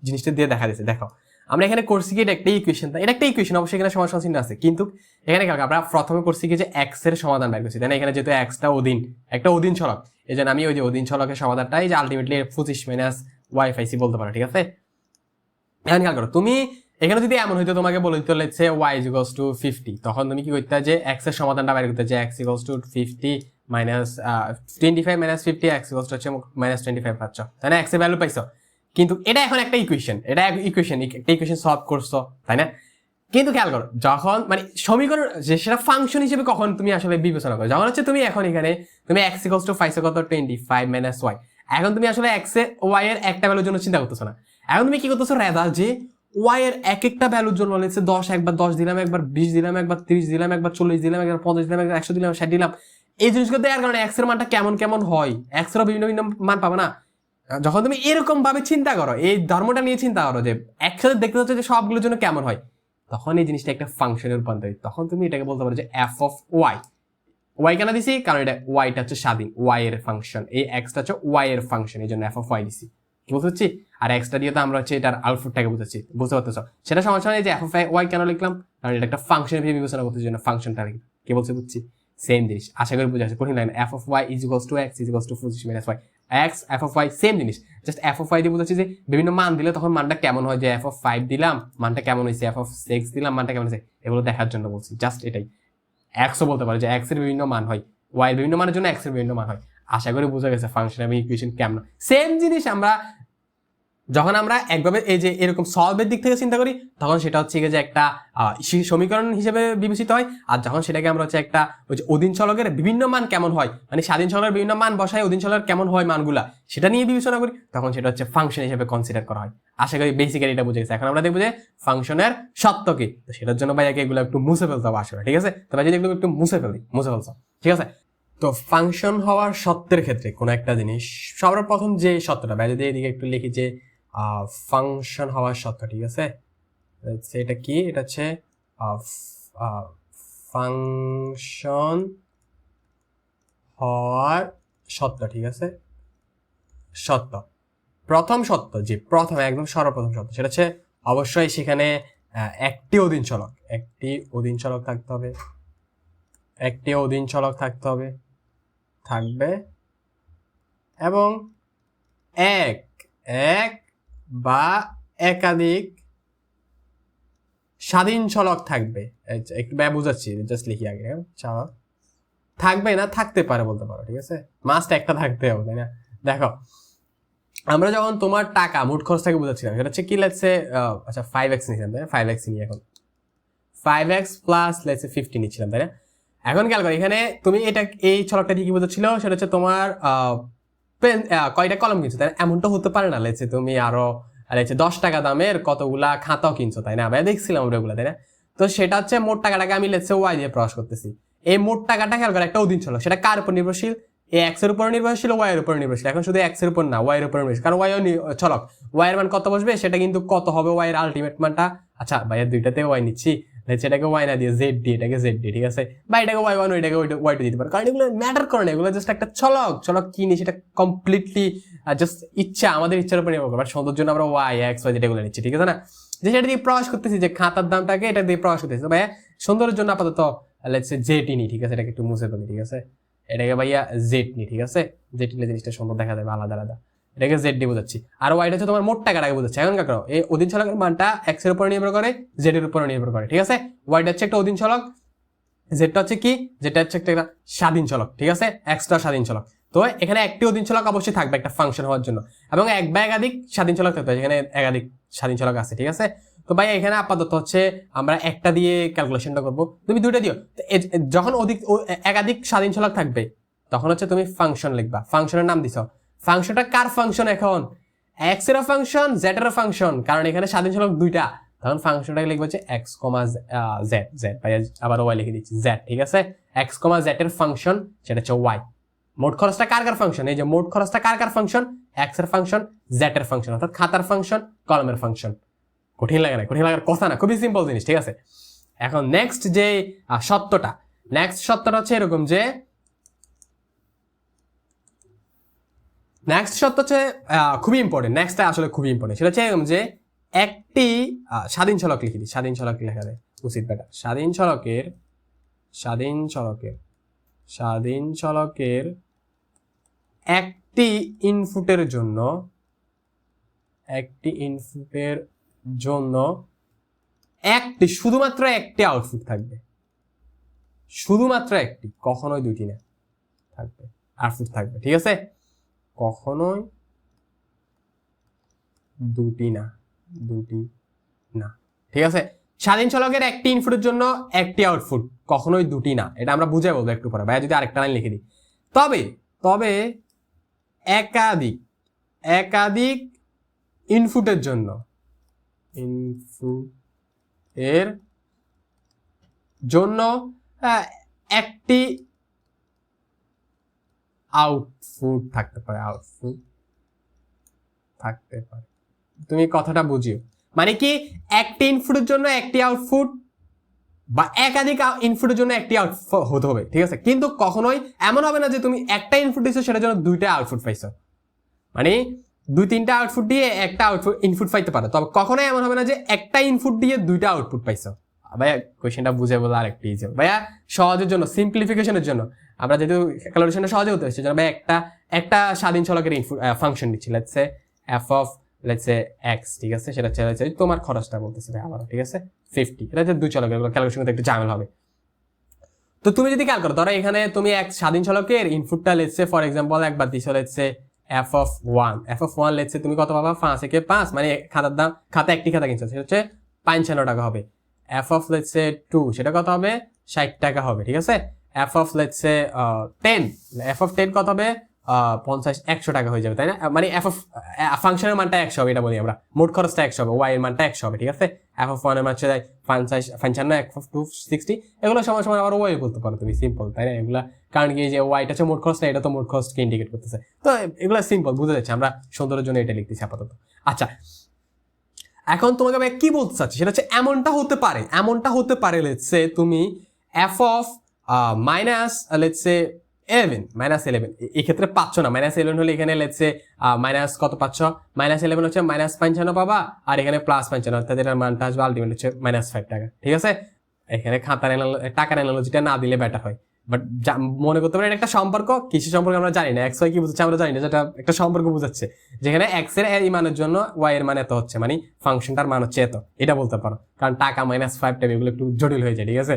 জিনিসটা দিয়ে দেখা দিচ্ছে। দেখো আমরা এখানে করছি কি, এটা একটা ইকুয়েশন, এটা একটা ইকুয়েশন, অবশ্যই এখানে সমাধান চিহ্ন আছে, কিন্তু এখানে আমরা প্রথমে করছি কি যে এক্স এর সমাধান বের করছি, তাই না? এখানে যেহেতু এক্সটা একটা অধীন চলক, এই জন্য আমি ওই যে অধীন চলকের সমাধানটাই যে আলটিমেটলি 25 - y পাইছি বলতে পারো, ঠিক আছে? এখন খেয়াল করো, তুমি এখানে যদি এমন হইতো তোমাকে বলে দিত লেটস সে y = 50, তখন তুমি কি করতে, যে x এর সমাধানটা বের করতে, যে x = 50 - 25 - 50, x হচ্ছে -25 পাচ্ছ, তাই না? x এর ভ্যালু পাইছো, কিন্তু এটা এখন একটা ইকুয়েশন, এটা একটা ইকুয়েশন সলভ করছো, তাই না? কিন্তু খেয়াল করো, যখন মানে সমীকরণ যে সেটা ফাংশন হিসেবে কখন তুমি আসলে বিবেচনা করো, যখন হচ্ছে তুমি এখন এখানে তুমি x = 25 - y, এখন তুমি আসলে x এ y এর একটা ভ্যালুর জন্য চিন্তা করতেছো না। এখন তুমি কি করতেছো, রেদার যে y এর এক একটা ভ্যালুর জন্য হচ্ছে 10, একবার 10 দিলাম, একবার 20 দিলাম, একবার 30 দিলাম, একবার 40 দিলাম, একবার 50 দিলাম, একবার 100 দিলাম, 60 দিলাম, এই জিনিসগুলো দেওয়ার কারণে x এর মানটা কেমন কেমন হয়, x এরও বিভিন্ন ভিন্ন মান পাবো না। যখন তুমি এরকম ভাবে চিন্তা করো, এই ধর্মটা নিয়ে চিন্তা করো যে একসাথে দেখতে হচ্ছে যে সবগুলোর জন্য কেমন হয়, তখন এই জিনিসটা একটা ফাংশনে রূপান্তরিত, তখন তুমি এটাকে বলতে পারো যে f of y। y কেন দিছি, কারণ এটা y-টা হচ্ছে স্বাধীন, y এর ফাংশন, এই x-টা হচ্ছে y এর ফাংশন, এই জন্য f of y দিছি। কি বুঝতে পারছি? আর x-টা দিয়ে তো আমরা হচ্ছে এটার আউটপুটটাকে বুঝাচ্ছি, বুঝতে পারতেছ? সেটা সমস্যা নেই যে f of y কেন লিখলাম, কারণ এটা একটা ফাংশন হিসেবে বিবেচনা করতে, জন্য ফাংশনটা লিখি। কি বলছে বুঝছি? সেম জিনিস, আশা করি বুঝা যাচ্ছে, কঠিন লাগে না। f of y = x = 25 - y, x f of y same জিনিস, জাস্ট f of y দিয়ে বুঝাচ্ছি যে বিভিন্ন মান দিলে তখন মানটা কেমন হয়, যে f of 5 দিলাম মানটা কেমন হয়েছে, f of 6 দিলাম মানটা কেমন হয়েছে, এগুলো দেখার জন্য বলছি, জাস্ট এটাই। x-ও বলতে পারে যে x এর বিভিন্ন মান হয়, y এর বিভিন্ন মানের জন্য x এর বিভিন্ন মান হয়। আশা করি বোঝা গেছে ফাংশন এবং ইকুয়েশন কেমন। সেম জিনিস আমরা যখন আমরা একভাবে এই যে এরকম সলভের দিক থেকে চিন্তা করি তখন সেটা হচ্ছে যে একটা সমীকরণ হিসেবে বিবেচিত হয়, আর যখন সেটাকে আমরা হচ্ছে একটা ওই যে অধীন চলকের বিভিন্ন মান কেমন হয়, মানে স্বাধীন চলকের বিভিন্ন মান বসায় অধীন চলকের কেমন হয় মানগুলা সেটা নিয়ে বিবেচনা করি, তখন সেটা হচ্ছে ফাংশন হিসেবে কনসিডার করা হয়। আশা করি বেসিক্যালি এটা বুঝে গেছে। এখন আমরা দেখবো যে ফাংশনের সত্য কি, তো সেটার জন্য ভাইয়াকে এগুলো একটু মুছে ফেলতে হবে আসলে, ঠিক আছে? তো ভাই যদি একটু মুছে ফেলছো, ঠিক আছে? তো ফাংশন হওয়ার সত্যের ক্ষেত্রে কোনো একটা জিনিস সর্বপ্রথম যে সত্যটা, ভাই যদি এদিকে একটু লিখি যে ফাংশন হওয়ার সত্য, ঠিক আছে? এটা কি? এটা হচ্ছে ফাংশন হওয়ার সত্য, ঠিক আছে? সত্য, প্রথম সত্য, যে প্রথম একদম সর্বপ্রথম সত্য সেটা হচ্ছে অবশ্যই সেখানে একটি অধীন চলক থাকতে হবে, একটি অধীন চলক থাকবে এবং এক বা একাধিক স্বাধীন চলক থাকবে। একটু বুঝাচ্ছি, জাস্ট লিখি আগে। চলক থাকবে না থাকতে পারে বলতে পারো, ঠিক আছে? মাস্ট একটা থাকতে হবে, তাই না? দেখো আমরা যখন তোমার টাকা মোট খরচ থেকে বুঝাচ্ছিলাম সেটা হচ্ছে কি, লেটস সে আচ্ছা 5x নিয়েছিলাম, তাই না? 5x নিয়ে এখন 5x প্লাস লেটস সে 50 নিচ্ছিলাম, তাই না? এখন খেয়াল করো এখানে তুমি এটা এই চলকটা দিয়ে কি বোঝাচ্ছিল, সেটা হচ্ছে তোমার কয়টা কলম কিনছো, তাই না? এমনটা হতে পারে না লেটস সে তুমি আরো 10 টাকা দামের কতগুলা খাতাও কিনছো, তাই না? ভাই দেখছিলাম আমরা ওগুলা, তাই না? তো সেটা হচ্ছে মোট টাকাটাকে আমি লেটস সে ওয়াই দিয়ে প্রকাশ করতেছি। এই মোট টাকাটা খেয়াল করো একটা অধীন চলক, সেটা কার উপর নির্ভরশীল? এ এক্স এর উপর নির্ভরশীল, ওয়াই এর উপর নির্ভরশীল। এখন শুধু এক্স এর উপর না, ওয়াই এর উপর নির্ভরশীল, কারণ ওয়াই চলক, ওয়াই এর মান কত বসবে সেটা কিন্তু কত হবে ওয়াই এর আলটিমেট মানটা। আচ্ছা ভাইয়া দুইটাতে ওয়াই নিচ্ছি, সেটাকে ওয়াই না দিয়ে জেড ডি, এটাকে জেড ডি, ঠিক আছে? বা এটাকে ওয়াই ওয়ান, ওইটাকে ওয়াই টু দিতে পারে, কারণ এগুলো ম্যাটার করে না, এগুলো জাস্ট একটা চলক কিনি, সেটা কমপ্লিটলি জাস্ট ইচ্ছা, আমাদের ইচ্ছার উপর নির্ভর করে। বাট সৌন্দর্য জন্য আমরা ওয়াই এক্স ওয়াই যেটা নিচ্ছি, ঠিক আছে না? যে সেটা দিয়ে প্রকাশ করতেছি, যে খাতার দামটাকে এটা দিয়ে প্রকাশ করতেছি। ভাইয়া সৌন্দর্যের জন্য আপাতত লেটস সে জেড নি, ঠিক আছে? এটাকে একটু মুছে ফেলি, ঠিক আছে? এটাকে ভাইয়া জেড নি, ঠিক আছে? জেড নিলে জিনিসটা সুন্দর দেখা যাবে আলাদা আলাদা। এটাকে জেড ডি বোঝাচ্ছি, আর ওয়াইটা হচ্ছে তোমার মোট টাকাটাকে বোঝাচ্ছে। এখন কাকড়ো এই অধীন চলকের মানটা এক্স এর উপর নির্ভর করে, জেড এর উপর নির্ভর করে, ঠিক আছে? ওয়াইটা হচ্ছে একটা অধীন চলক, জেডটা হচ্ছে কি, যেটা হচ্ছে একটা স্বাধীন চলক, ঠিক আছে? এক্সটা স্বাধীন চলক। তো এখানে একটি অধীন চলক অবশ্যই থাকবে একটা ফাংশন হওয়ার জন্য, এবং এক বা একাধিক স্বাধীন চলক থাকবে, এখানে একাধিক স্বাধীন চলক আছে, ঠিক আছে? তো ভাই এখানে আপাতত হচ্ছে আমরা একটা দিয়ে ক্যালকুলেশনটা করবো, তুমি দুইটা দিও। যখন একাধিক স্বাধীন চলক থাকবে তখন হচ্ছে তুমি ফাংশন লিখবা, ফাংশনের নাম দিছ। ফাংশনটা কার ফাংশন? এখন এক্স এর ফাংশন, জেড এর ফাংশন, কারণ এখানে স্বাধীন চলক দুইটা, তখন ফাংশনটাকে লিখবো হচ্ছে এক্স কমা জেড, ভাই আবার ওয়াই লিখে দিচ্ছি জেড, ঠিক আছে? এক্স কমা জেড এর ফাংশন সেটা হচ্ছে ওয়াই। মোট খরচটা কার ফাংশন? এই যে মোট খরচটা কার ফাংশন? এক্স এর ফাংশন, জেড এর ফাংশন, অর্থাৎ খাতার ফাংশন, কলমের ফাংশন। কঠিন লাগে না, কঠিন লাগার কথা না, খুবই সিম্পল জিনিস, ঠিক আছে? এখন নেক্সট যে সত্যটা হচ্ছে এরকম যে নেক্সট সত্য হচ্ছে খুবই ইম্পর্টেন্ট, নেক্সটটা আসলে খুবই ইম্পর্টেন্ট। সেটা হচ্ছে এরকম যে একটি স্বাধীন চলক লিখে দিই, স্বাধীন চলক লেখা যায় উচিত বেটা। স্বাধীন চলকের একটি ইনপুটের জন্য শুধুমাত্র একটি আউটপুট থাকবে, শুধুমাত্র একটি, কখনোই দুটি না থাকবে, আউটপুট থাকবে, ঠিক আছে? কখনোই দুটি না, ঠিক আছে? স্বাধীন চলকের একটি ইনপুটের জন্য একটি আউটপুট, কখনোই দুটি না, এটা আমরা বুঝাই বলবো একটু পরে। ভাই যদি আরেকটা লাইন লিখে দিই, তবে একাধিক ইনপুটের জন্য একটি আউটপুট থাকতে পারে, তুমি কথাটা বুঝিও, মানে কি একটি ইনপুটের জন্য একটি আউটপুট বা একাধিক ইনপুটের জন্য একটি আউটপুট হতে হবে, ঠিক আছে? কিন্তু কখনোই এমন হবে না যে তুমি একটা ইনপুট দিচ্ছ সেটার জন্য দুইটা আউটপুট পাইছো, মানে দুই তিনটা আউটপুট দিয়ে একটা ইনপুট পাইতে পারো, তবে কখনোই এমন হবে না যে একটা ইনপুট দিয়ে দুইটা আউটপুট পাইছো। ভাইয়া কোয়েশ্চেনটা বুঝে বলে আরেকটা ইজি ভাইয়া, সহজের জন্য, সিম্পলিফিকেশনের জন্য, আমরা যেহেতু ক্যালকুলেশনটা সহজে হতে হচ্ছে, ভাই একটা স্বাধীন চলকের ফাংশন দিচ্ছি, let's say F of let's say x, ঠিক আছে? সেটা হচ্ছে তোমার খরচটা বলতেছে ভাই আবার, ঠিক আছে? 50, এটা হচ্ছে দুই চলকের, ক্যালকুলেশন করতে একটু ঝামেলা হবে। তো তুমি যদি খেয়াল করো, ধরো এখানে তুমি এক স্বাধীন চলকের ইনপুটটা লেটস সে ফর এক্সাম্পল একবার দিছো let's say f(1) let's say তুমি কত পাবা 5 থেকে 5 মানে খাতার দাম খাতা একটি খাতা কিনছো সেটা হচ্ছে 55 টাকা হবে। লেটস সে 2 সেটা কত হবে 60 টাকা হবে, ঠিক আছে। লেটস সে 10 10 কত হবে 50 100 টাকা হয়ে যাবে, তাই না? মানে ফাংশনের মানটা 100 হবে, এটা বলি আমরা, মোট খরচটা 100 হবে, y এর মানটা 100 হবে, ঠিক আছে। f(1) এর মান হচ্ছে 55 f(2) 60, এগুলো সমান সমান আবার y বলতে পারো তুমি, সিম্পল, তাই না? এগুলা কারণ কি যে ওয়াইটা হচ্ছে মোট খরচ না, এটা তো মোট খরচকে ইন্ডিকেট করতেছে, তো এগুলো সিম্পল বুঝা যাচ্ছে, আমরা সৌন্দর্যের জন্য এটা লিখতেছি আপাতত। আচ্ছা, এখন তোমাকে আমি কি বলতে চাচ্ছি সেটা হচ্ছে এমনটা হতে পারে লেটস সে তুমি f of minus let's say 11 এই ক্ষেত্রে পাচ্ছ না, -11 হলে এখানে লেটস সে মাইনাস কত পাচ্ছ, -11 হচ্ছে -55 পাবা, আর এখানে +55, অর্থাৎ এটার মানটা আসবে আলটিমেট হচ্ছে -5 টাকা, ঠিক আছে। এখানে খাতার টাকার অ্যানালজিটা না দিলে বেটার হয়, বাট মনে করতে পারেন একটা সম্পর্ক, কিসের সম্পর্ক আমরা জানি না, এক্স ওয়াই কি বুঝাচ্ছে আমরা জানি না, যেটা একটা সম্পর্ক বুঝাচ্ছে, যেখানে এক্স এর এই মানের জন্য ওয়াই এর মান এত হচ্ছে, মানে ফাংশনটার মান হচ্ছে এত, এটা বলতে পারো। কারণ টাকা -5 টাকা এগুলো একটু জটিল হয়ে যায়, ঠিক আছে,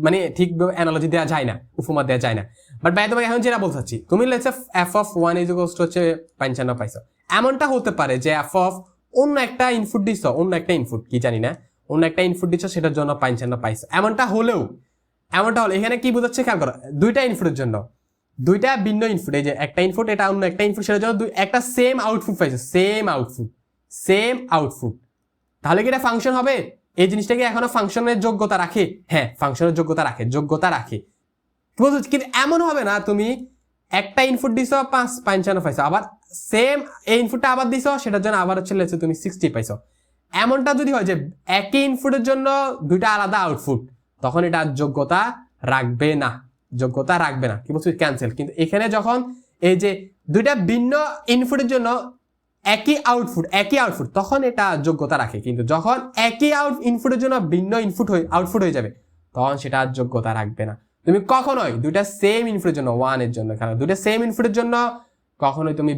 মানে ঠিক অ্যানালজি দেওয়া যায় না, উপমা দেওয়া যায় না। বাট ভাই তোমাকে এখন যেটা বলতে চাচ্ছি, তুমি লেটস সে f(1) হচ্ছে 55 পাইছো, এমনটা হতে পারে যে f অফ অন্য একটা ইনপুট দিছো, অন্য একটা ইনপুট কি জানি না, অন্য একটা ইনপুট দিছো সেটার জন্য 55 পাইছো। এমনটা হলে এখানে কি বোঝাচ্ছে খেয়াল করো, দুইটা ইনপুটের জন্য দুইটা ভিন্ন ইনপুট, এই যে একটা ইনপুট এটা অন্য একটা ইনপুট, সেটার জন্য একটা সেম আউটপুট পাইছো, সেম আউটপুট, তাহলে কি এটা ফাংশন হবে? এই জিনিসটা কি এখনো ফাংশনের যোগ্যতা রাখে? হ্যাঁ, ফাংশনের যোগ্যতা রাখে। কিন্তু এমন হবে না তুমি একটা ইনপুট দিছো 55 পাইছো, আবার সেম এই ইনপুটটা আবার দিছো সেটার জন্য আবার হচ্ছে লেটস তুমি 60 পাইছো। এমনটা যদি হয় যে একই ইনপুটের জন্য দুইটা আলাদা আউটপুট, তখন এটা যোগ্যতা রাখবে না, কি বলছো, ক্যান্সেল। কিন্তু এখানে যখন এই যে দুইটা ভিন্ন ইনপুটের জন্য একই আউটপুট তখন এটা যোগ্যতা রাখে, কিন্তু যখন একই ইনপুটের জন্য ভিন্ন আউটপুট হয়ে যাবে তখন সেটা যোগ্যতা রাখবে না। তুমি কখনোই দুইটা সেম ইনপুটের জন্য কারণ দুইটা সেম ইনপুটের জন্য কখনোই তুমি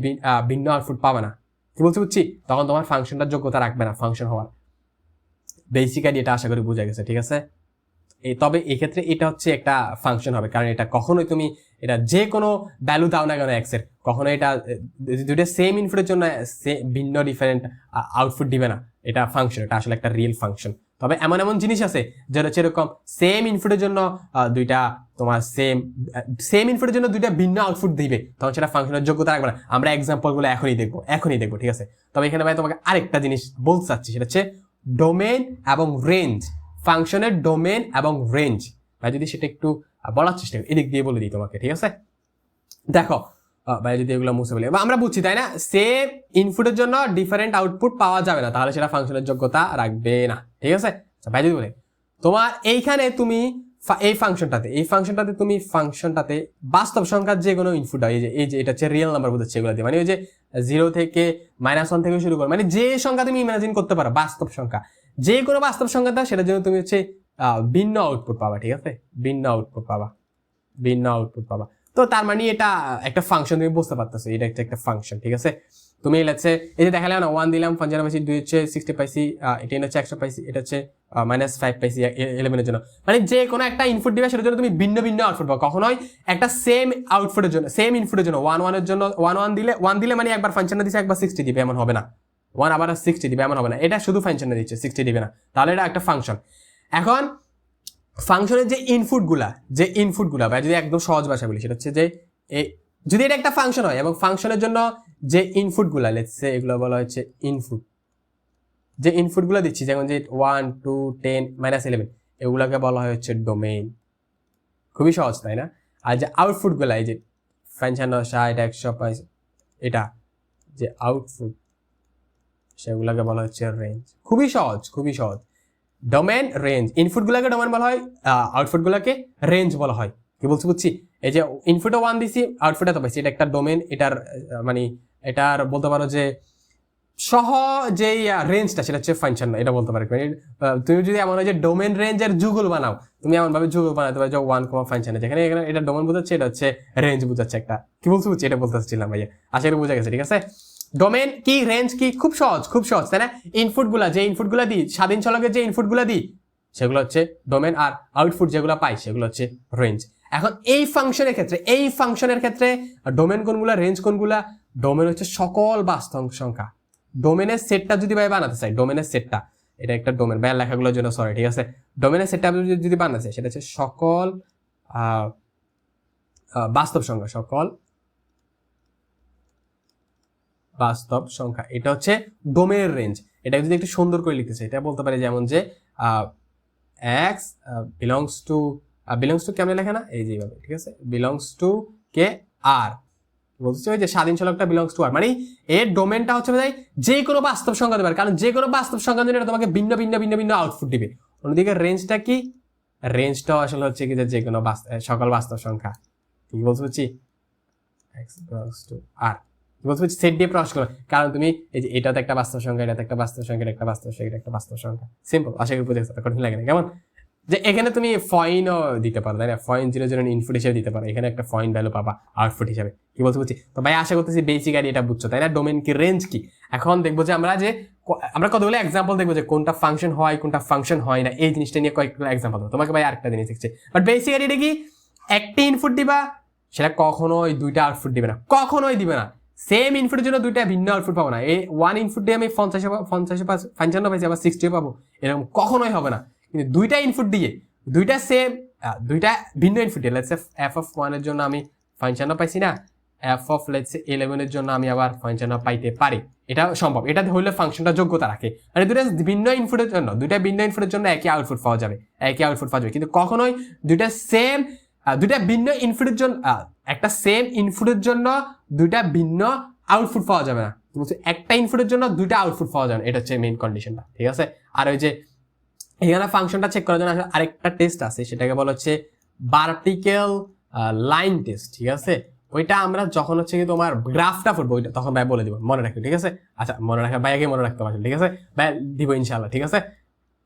ভিন্ন আউটপুট পাবে না, কি বলছি বুঝছি, তখন তোমার ফাংশনটা যোগ্যতা রাখবে না ফাংশন হওয়ার। বেসিক্যালি এটা আশা করি বোঝা গেছে, ঠিক আছে। তবে এক্ষেত্রে এটা হচ্ছে একটা ফাংশন হবে, কারণ এটা কখনোই তুমি এটা যে কোনো ভ্যালু দাও না কেন এক্স এর, কখনো এটা দুইটা সেম ইনপুটের জন্য ভিন্ন ডিফারেন্ট আউটপুট দিবে না, এটা ফাংশন, এটা আসলে একটা রিয়েল ফাংশন। তবে এমন জিনিস আছে যেটা হচ্ছে এরকম সেম ইনপুটের জন্য দুইটা তোমার সেম ইনপুটের জন্য দুইটা ভিন্ন আউটপুট দিবে, তখন সেটা ফাংশনের যোগ্যতা রাখবে না। আমরা এক্সাম্পলগুলো এখনই দেখবো, ঠিক আছে। তবে এখানে ভাই তোমাকে আরেকটা জিনিস বলতে চাচ্ছি, সেটা হচ্ছে ডোমেন এবং রেঞ্জ, ফাংশনের ডোমেন এবং রেঞ্জ। ভাই যদি সেটা একটু বলার চেষ্টা করি, এদিক দিয়ে বলে দিই তোমাকে, ঠিক আছে। দেখো ভাই যদি এগুলো মুছে বলি, আমরা বুঝছি তাই না, সেম ইনপুটের জন্য ডিফারেন্ট আউটপুট পাওয়া যাবে না, তাহলে সেটা ফাংশনের যোগ্যতা রাখবে না, ঠিক আছে। ভাই যদি বলে তোমার এইখানে তুমি এই ফাংশনটাতে তুমি বাস্তব সংখ্যার যে কোনো ইনপুট হয়, এই যে এটা হচ্ছে রিয়েল নাম্বার বোঝাচ্ছে এগুলো দিয়ে, মানে ওই যে 0 থেকে -1 থেকে শুরু করো, মানে যে সংখ্যা তুমি ইমাজিন করতে পারো বাস্তব সংখ্যা, যে কোনো বাস্তব সংখ্যাটা, সেটার জন্য তুমি হচ্ছে ভিন্ন আউটপুট পাবা, ঠিক আছে, ভিন্ন আউটপুট পাবা। তো তার মানে এটা একটা ফাংশন, তুমি বুঝতে পারতেছো এটা একটা ফাংশন, ঠিক আছে। তুমি লেটস সে এই যে দেখালে না 1 দিলাম 55 পাইছি, 2 হচ্ছে 60 পাইছি, 18 হচ্ছে 100 পাইছি, এটা হচ্ছে -5 পাইছি 11 এর জন্য, মানে যে কোনো একটা ইনপুট দিবে সেটার জন্য তুমি ভিন্ন আউটপুট পাবে, কখনোই একটা সেম আউটপুটের জন্য সেম ইনপুটের জন্য 1 এর জন্য 1 দিলে মানে একবার ফাংশনটা দিছে একবার 60 দিবে এমন হবে না, 1 আবার 60 দিবে এমন হবে না, এটা শুধু ফাংশনে দিচ্ছে 60 দিবে না, তাহলে এটা একটা ফাংশন। এখন ফাংশনের যে ইনপুটগুলা ভাই যদি একদম সহজ ভাষা বলি, সেটা হচ্ছে যে যদি এটা একটা ফাংশন হয় এবং ফাংশনের জন্য যে ইনপুটগুলা লেটস সে এগুলো বলা হচ্ছে ইনপুট, যে ইনপুটগুলো দিচ্ছি যেমন যে 1 2 10 -11 এগুলাকে বলা হয় হচ্ছে ডোমেইন, খুবই সহজ তাই না। আর যে আউটপুটগুলা এই যে 55 60 100 এটা যে আউটপুট, সেগুলোকে বলা হচ্ছে রেঞ্জ, খুবই সহজ। ডোমেন রেঞ্জ, ইনপুটগুলোকে ডোমেন বলা হয়, আউটপুটগুলোকে রেঞ্জ বলা হয়, কি বলছি বুঝছি। এই যে ইনপুটে 1 দিছি, আউটপুটে তো পাইছি, এটা একটা ডোমেন, এটার মানে এটার বলতে পারো যে যেই রেঞ্জটা সেটা হচ্ছে ফাংশন, এটা বলতে পারো। তুমি যদি এমন হয় যে ডোমেন রেঞ্জের যুগল বানাও, তুমি এমন ভাবে যুগল বানাতে পারো যে 1 ফাংশন, যেখানে এটা ডোমেন বোঝাচ্ছে, এটা হচ্ছে রেঞ্জ বোঝাচ্ছে একটা, কি বলছি বুঝছি, এটা বলতে চাচ্ছিলাম ভাইয়া, আশা করি বোঝা গেছে, ঠিক আছে। ডোমেন কি, রেঞ্জ কি, খুব সহজ তাই না। যে ইনপুটগুলা দিই, স্বাধীন চলকের যে ইনপুটগুলা দিই সেগুলো হচ্ছে ডোমেন, আর আউটপুট যেগুলো পাই সেগুলো হচ্ছে রেঞ্জ। এখন এই ফাংশনের ক্ষেত্রে ডোমেন কোনগুলা, রেঞ্জ কোনগুলা? ডোমেন হচ্ছে সকল বাস্তব সংখ্যা। ডোমেনের সেটটা যদি ভাই বানাতে চাই, ডোমেনের সেটটা, এটা একটা ডোমেন ভাই লেখাগুলোর জন্য সরি, ঠিক আছে? ডোমেনের সেটটা যদি বানাতে চাই সেটা হচ্ছে সকল বাস্তব সংখ্যা, সকল বাস্তব সংখ্যা। এটা হচ্ছে ডোমেনের রেঞ্জ। এটা যদি একটু সুন্দর করে লিখতে চাই, এটা বলতে পারি যেমন যে x বিলংস টু কেমন লেখা না, এই যেভাবে, ঠিক আছে? বিলংস টু কে আর বলছি ওই যে স্বাধীন চলকটা বিলংস টু আর, মানে এর ডোমেনটা হচ্ছে ভাই যে কোনো বাস্তব সংখ্যা দিতে পারে, কারণ যে কোনো বাস্তব সংখ্যা দিলে তোমাকে ভিন্ন ভিন্ন ভিন্ন ভিন্ন আউটপুট দিবে। অন্যদিকে রেঞ্জটা কি? রেঞ্জটাও আসলে হচ্ছে কি যে কোনো সকল বাস্তব সংখ্যা, কি বলতে হচ্ছি, x বিলংস টু আর বলতে হচ্ছে সেট দিয়ে প্রকাশ করো, কারণ তুমি এই যে এটাতে একটা বাস্তব সংখ্যা, এটাতে একটা বাস্তব সংখ্যা, একটা বাস্তব সংখ্যা, একটা বাস্তব সংখ্যা, সিম্পল। আশা করি বুঝে গেছো, কঠিন লাগে না। কেমন যে এখানে তুমি ফয়েনও দিতে পারো, তাই না? ফয়েন 0 ইনপুট হিসেবে দিতে পারো, এখানে একটা ফয়েন ভ্যালু পাবা আউটপুট হিসেবে, কি বলতে বলছি? তো ভাই আশা করতেছি বেসিক আইডিয়া এটা বুঝছো, তাই না? ডোমেন কি, রেঞ্জ কি। এখন দেখবো যে আমরা কতগুলো এক্সাম্পল দেখবো যে কোনটা ফাংশন হয়, কোনটা ফাংশন হয় না, এই জিনিসটা নিয়ে কয়েকগুলো এক্সাম্পল দেবো তোমাকে। ভাই আরেকটা জিনিস শিখছে, বাট বেসিক আইডিয়া কি, একটা ইনপুট দিবা, সেটা কখনোই দুইটা আউটপুট দিবে না, কখনোই দিবে না। সেম ইনপুটের জন্য দুইটা ভিন্ন আউটপুট পাবো না। এই 1 ইনপুট দিয়ে আমি 55 পাইছি, আবার 60 পাবো, এরকম কখনোই হবে না। কিন্তু দুইটা ইনপুট দিয়ে দুইটা সেম, দুইটা ভিন্ন ইনপুট দিয়ে, লেটস সে f(1) এর জন্য আমি 55 পাইছি না, f(11) এর জন্য আমি আবার 55 পাইতে পারি, এটা সম্ভব। এটা হলে ফাংশনটা যোগ্যতা রাখে, মানে দুইটা ভিন্ন ইনপুটের জন্য একই আউটপুট পাওয়া যাবে, কিন্তু কখনোই দুইটা ভিন্ন ইনপুটের জন্য একটা সেম ইনপুটের জন্য দুইটা ভিন্ন আউটপুট পাওয়া যাবে না। একটা ইনপুটের জন্য দুইটা আউটপুট পাওয়া যাবে না, এটা হচ্ছে মেইন কন্ডিশনটা, ঠিক আছে? আর ওই যে এখানে ফাংশনটা চেক করার জন্য আরেকটা টেস্ট আছে, সেটাকে বলা হচ্ছে ভার্টিক্যাল লাইন টেস্ট, ঠিক আছে? ওইটা আমরা যখন হচ্ছে কি তোমার গ্রাফটা পড়বো, ওইটা তখন ভাই বলে দিব, মনে রাখবে, ঠিক আছে? আচ্ছা, মনে রাখা ভাইয়াকে মনে রাখতে পারবেন, ঠিক আছে? ভাই দিব ইনশাআল্লাহ, ঠিক আছে?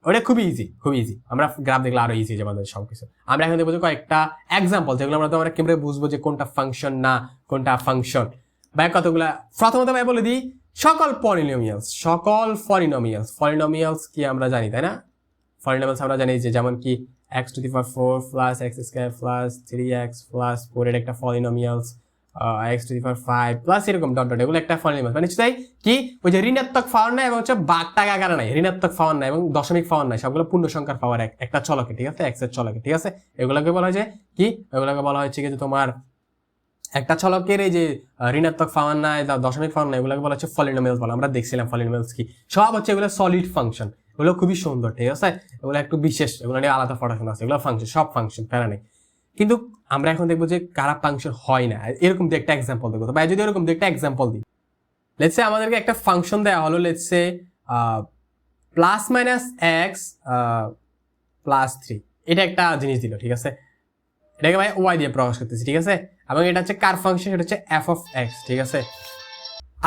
ওটা খুবই ইজি। আমরা গ্রাফ দেখলে আরো ইজি আমাদের সবকিছু। আমরা এখন দেখবো যে কয়েকটা এক্সাম্পল, যেগুলো আমরা কিভাবে বুঝবো যে কোনটা ফাংশন না কোনটা ফাংশন। ভাই কতগুলা, প্রথমত ভাই বলে দিই, সকল পলিনোমিয়ালস কি আমরা জানি, তাই না? পলিনোমিয়ালস আমরা জানি যে যেমন কি x⁴ plus x² plus 3x plus 4 এর একটা পলিনোমিয়ালস, x⁵ প্লাস এরকম ডট ডট, এগুলো একটা পলিনোমিয়াল। মানে চাই কি ওই যে ঋণাত্মক পাওয়ার নাই এবং হচ্ছে ভাগ টাকা আকারে নাই, ঋণাত্মক পাওয়ার নাই এবং দশমিক পাওয়ার নাই, সবগুলো পূর্ণ সংখ্যার পাওয়ার একটা চলকে, ঠিক আছে? x এর চলকে, ঠিক আছে? এগুলোকে বলা হয় যে কি, এগুলোকে বলা হচ্ছে কি যে তোমার একটা চলকের এই যে ঋণাত্মক পাওয়ার নাই, দশমিক পাওয়ার নাই, এগুলোকে বলা হচ্ছে পলিনোমিয়ালস বলা। আমরা দেখছিলাম পলিনোমিয়ালস কি, সব হচ্ছে এগুলো সলিড ফাংশন, এগুলো খুবই সুন্দর, ঠিক আছে? এগুলো একটু বিশেষ, এগুলো নিয়ে আলাদা পড়াশোনা আছে, এগুলো ফাংশন, সব ফাংশন, প্যারা নেই। কিন্তু আমরা এখন দেখবো যে কারা ফাংশন হয় না, এরকম দিয়ে একটা এক্সাম্পল দেখবো। তো ভাই যদি এরকম দিয়ে একটা এক্সাম্পল দিই, লেটস সে আমাদেরকে একটা ফাংশন দেওয়া হলো, লেটস সে +-x +3, এটা একটা জিনিস দিল, ঠিক আছে? এটাকে ভাই y দিয়ে প্রকাশ করতেছি, ঠিক আছে? এবং এটা হচ্ছে কার ফাংশন, এটা হচ্ছে f(x), ঠিক আছে?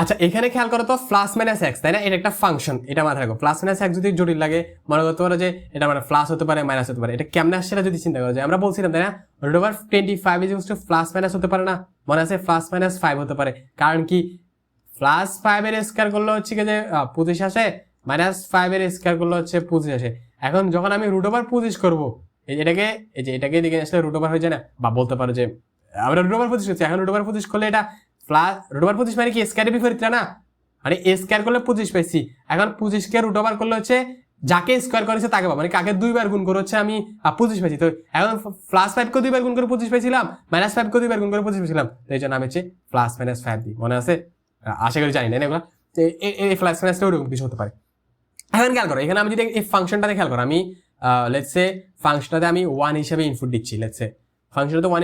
আচ্ছা, এখানে খেয়াল করো তো +-x, তাই না? এটা একটা ফাংশন, এটা মাথায় রাখো। +-x যদি জটিল লাগে, মনে করতে পারো যে এটা মানে প্লাস হতে পারে, মাইনাস হতে পারে। এটা কেমনে আসছে সেটা যদি চিন্তা করা যায়, আমরা বলছিলাম তাই না, √25 +-মাইনাস হতে পারে না, মনে আছে? +-5 হতে পারে, কারণ কি +5 এর স্কয়ার করলে হচ্ছে কি যে 25 আসে, -5 এর স্কয়ার করলে হচ্ছে 25 আসে। এখন যখন আমি √25 করবো, এটাকে দিকে আসলে √ হয়ে যায় না, বা বলতে পারো যে আমরা √25 করছি, এখন √25 করলে এটা √25 মানে কি স্কয়ারের বিপরীতটা না, মানে স্কয়ার করলে 25 পাইছি, এখন 25 কে √ করলে হচ্ছে যাকে স্কয়ার করেছে তাকে পাবো, মানে কাকে দুইবার গুণ করে হচ্ছে আমি 25 পাইছি। তো এখন +5 কে দুইবার গুণ করে 25 পাইছিলাম, -5 কে দুইবার গুণ করে 25 পাইছিলাম, তো এই জন্য আমি হচ্ছে +-5 দিই, মনে আছে? আশা করি জানি না এগুলো, এই +-টা ওরকম কিছু হতে পারে। এখন খেয়াল করো, এখানে আমি যদি এই ফাংশনটাতে খেয়াল করো, আমি লেটস সে ফাংশনটাতে আমি 1 হিসেবে ইনপুট দিচ্ছি, লেটস সে ফাংশনটাতে 1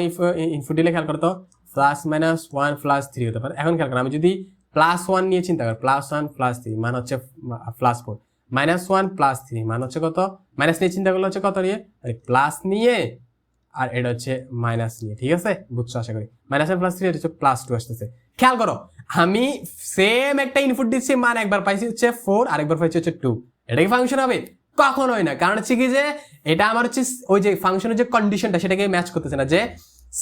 ইনপুট দিলে খেয়াল করো তো +-1 +3 হতে পারে। এখন খেয়াল করো, আমি যদি +1 নিয়ে চিন্তা করি, +1 +3 মান হচ্ছে +4, -1 +3 মান হচ্ছে কত, মাইনাস নিয়ে চিন্তা করলে হচ্ছে কত নিয়ে, প্লাস নিয়ে, আর এটা হচ্ছে মাইনাস নিয়ে, ঠিক আছে? বুঝছো আশা করি। -1 +3 এটা হচ্ছে +2 আসতেছে। খেয়াল করো, আমি সেম একটা ইনপুট দিচ্ছি, মান একবার পাইছি হচ্ছে 4, আরেকবার পাইছি হচ্ছে 2, এটা কি ফাংশন হবে? কখনোই না, কারণ হচ্ছে কি যে এটা আমার হচ্ছে ওই যে ফাংশনের যে কন্ডিশনটা সেটাকে ম্যাচ করতেছে না, যে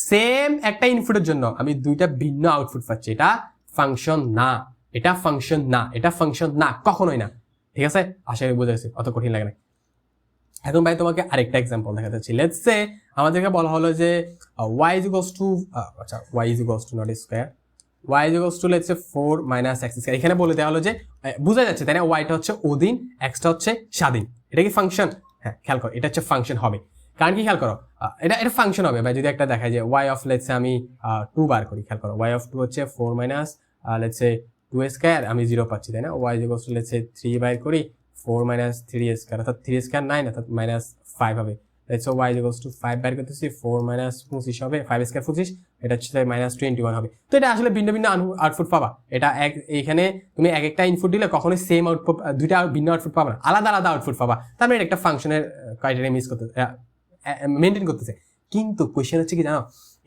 সেম একটা ইনপুটের জন্য আমি দুইটা ভিন্ন আউটপুট পাচ্ছি, এটা ফাংশন না, এটা ফাংশন না, কখনোই না, ঠিক আছে? আশা করি বুঝে গেছি, অত কঠিন লাগে না। এখন ভাই তোমাকে আরেকটা এক্সাম্পল দেখাতে চাচ্ছি। লেটস সে আমাদেরকে বলা হলো যে y is equals to আচ্ছা y is equals to not square y is equals to let's say 4 minus x square এখানে বলে দেওয়া হলো যে বোঝা যাচ্ছে তাই না y টা হচ্ছে অধীন x টা হচ্ছে স্বাধীন এটা কি ফাংশন হ্যাঁ খেয়াল করো এটা হচ্ছে ফাংশন হবে কারণ কি খেয়াল করো এটা ফাংশন হবে ভাই যদি একটা দেখায় যে y of let's say আমি 2 বার করি খেয়াল করো y of 2 হচ্ছে 4 minus let's say 2 স্কয়ার আমি 0 পাচ্ছি তাই না y is equals to let's say 3 বার করি 4 minus 3 স্কয়ার অর্থাৎ 3 স্কয়ার 9 অর্থাৎ minus 5 হবে let's say y is equals to 5 বার করতেছি 4 minus 25 হবে 5 স্কয়ার 25 এটা হচ্ছে minus 21 হবে তো এটা আসলে ভিন্ন ভিন্ন আউটপুট পাবা এটা এখানে তুমি এক একটা ইনপুট দিলে কখনোই সেম আউটপুট দুইটা ভিন্ন আউটপুট পাবা না আলাদা আলাদা আউটপুট পাবা তার মানে একটা ফাংশনের ক্রাইটেরিয়া মিস করতে মেইনটেইন করতেছে কিন্তু কোশ্চেন হচ্ছে কি জানো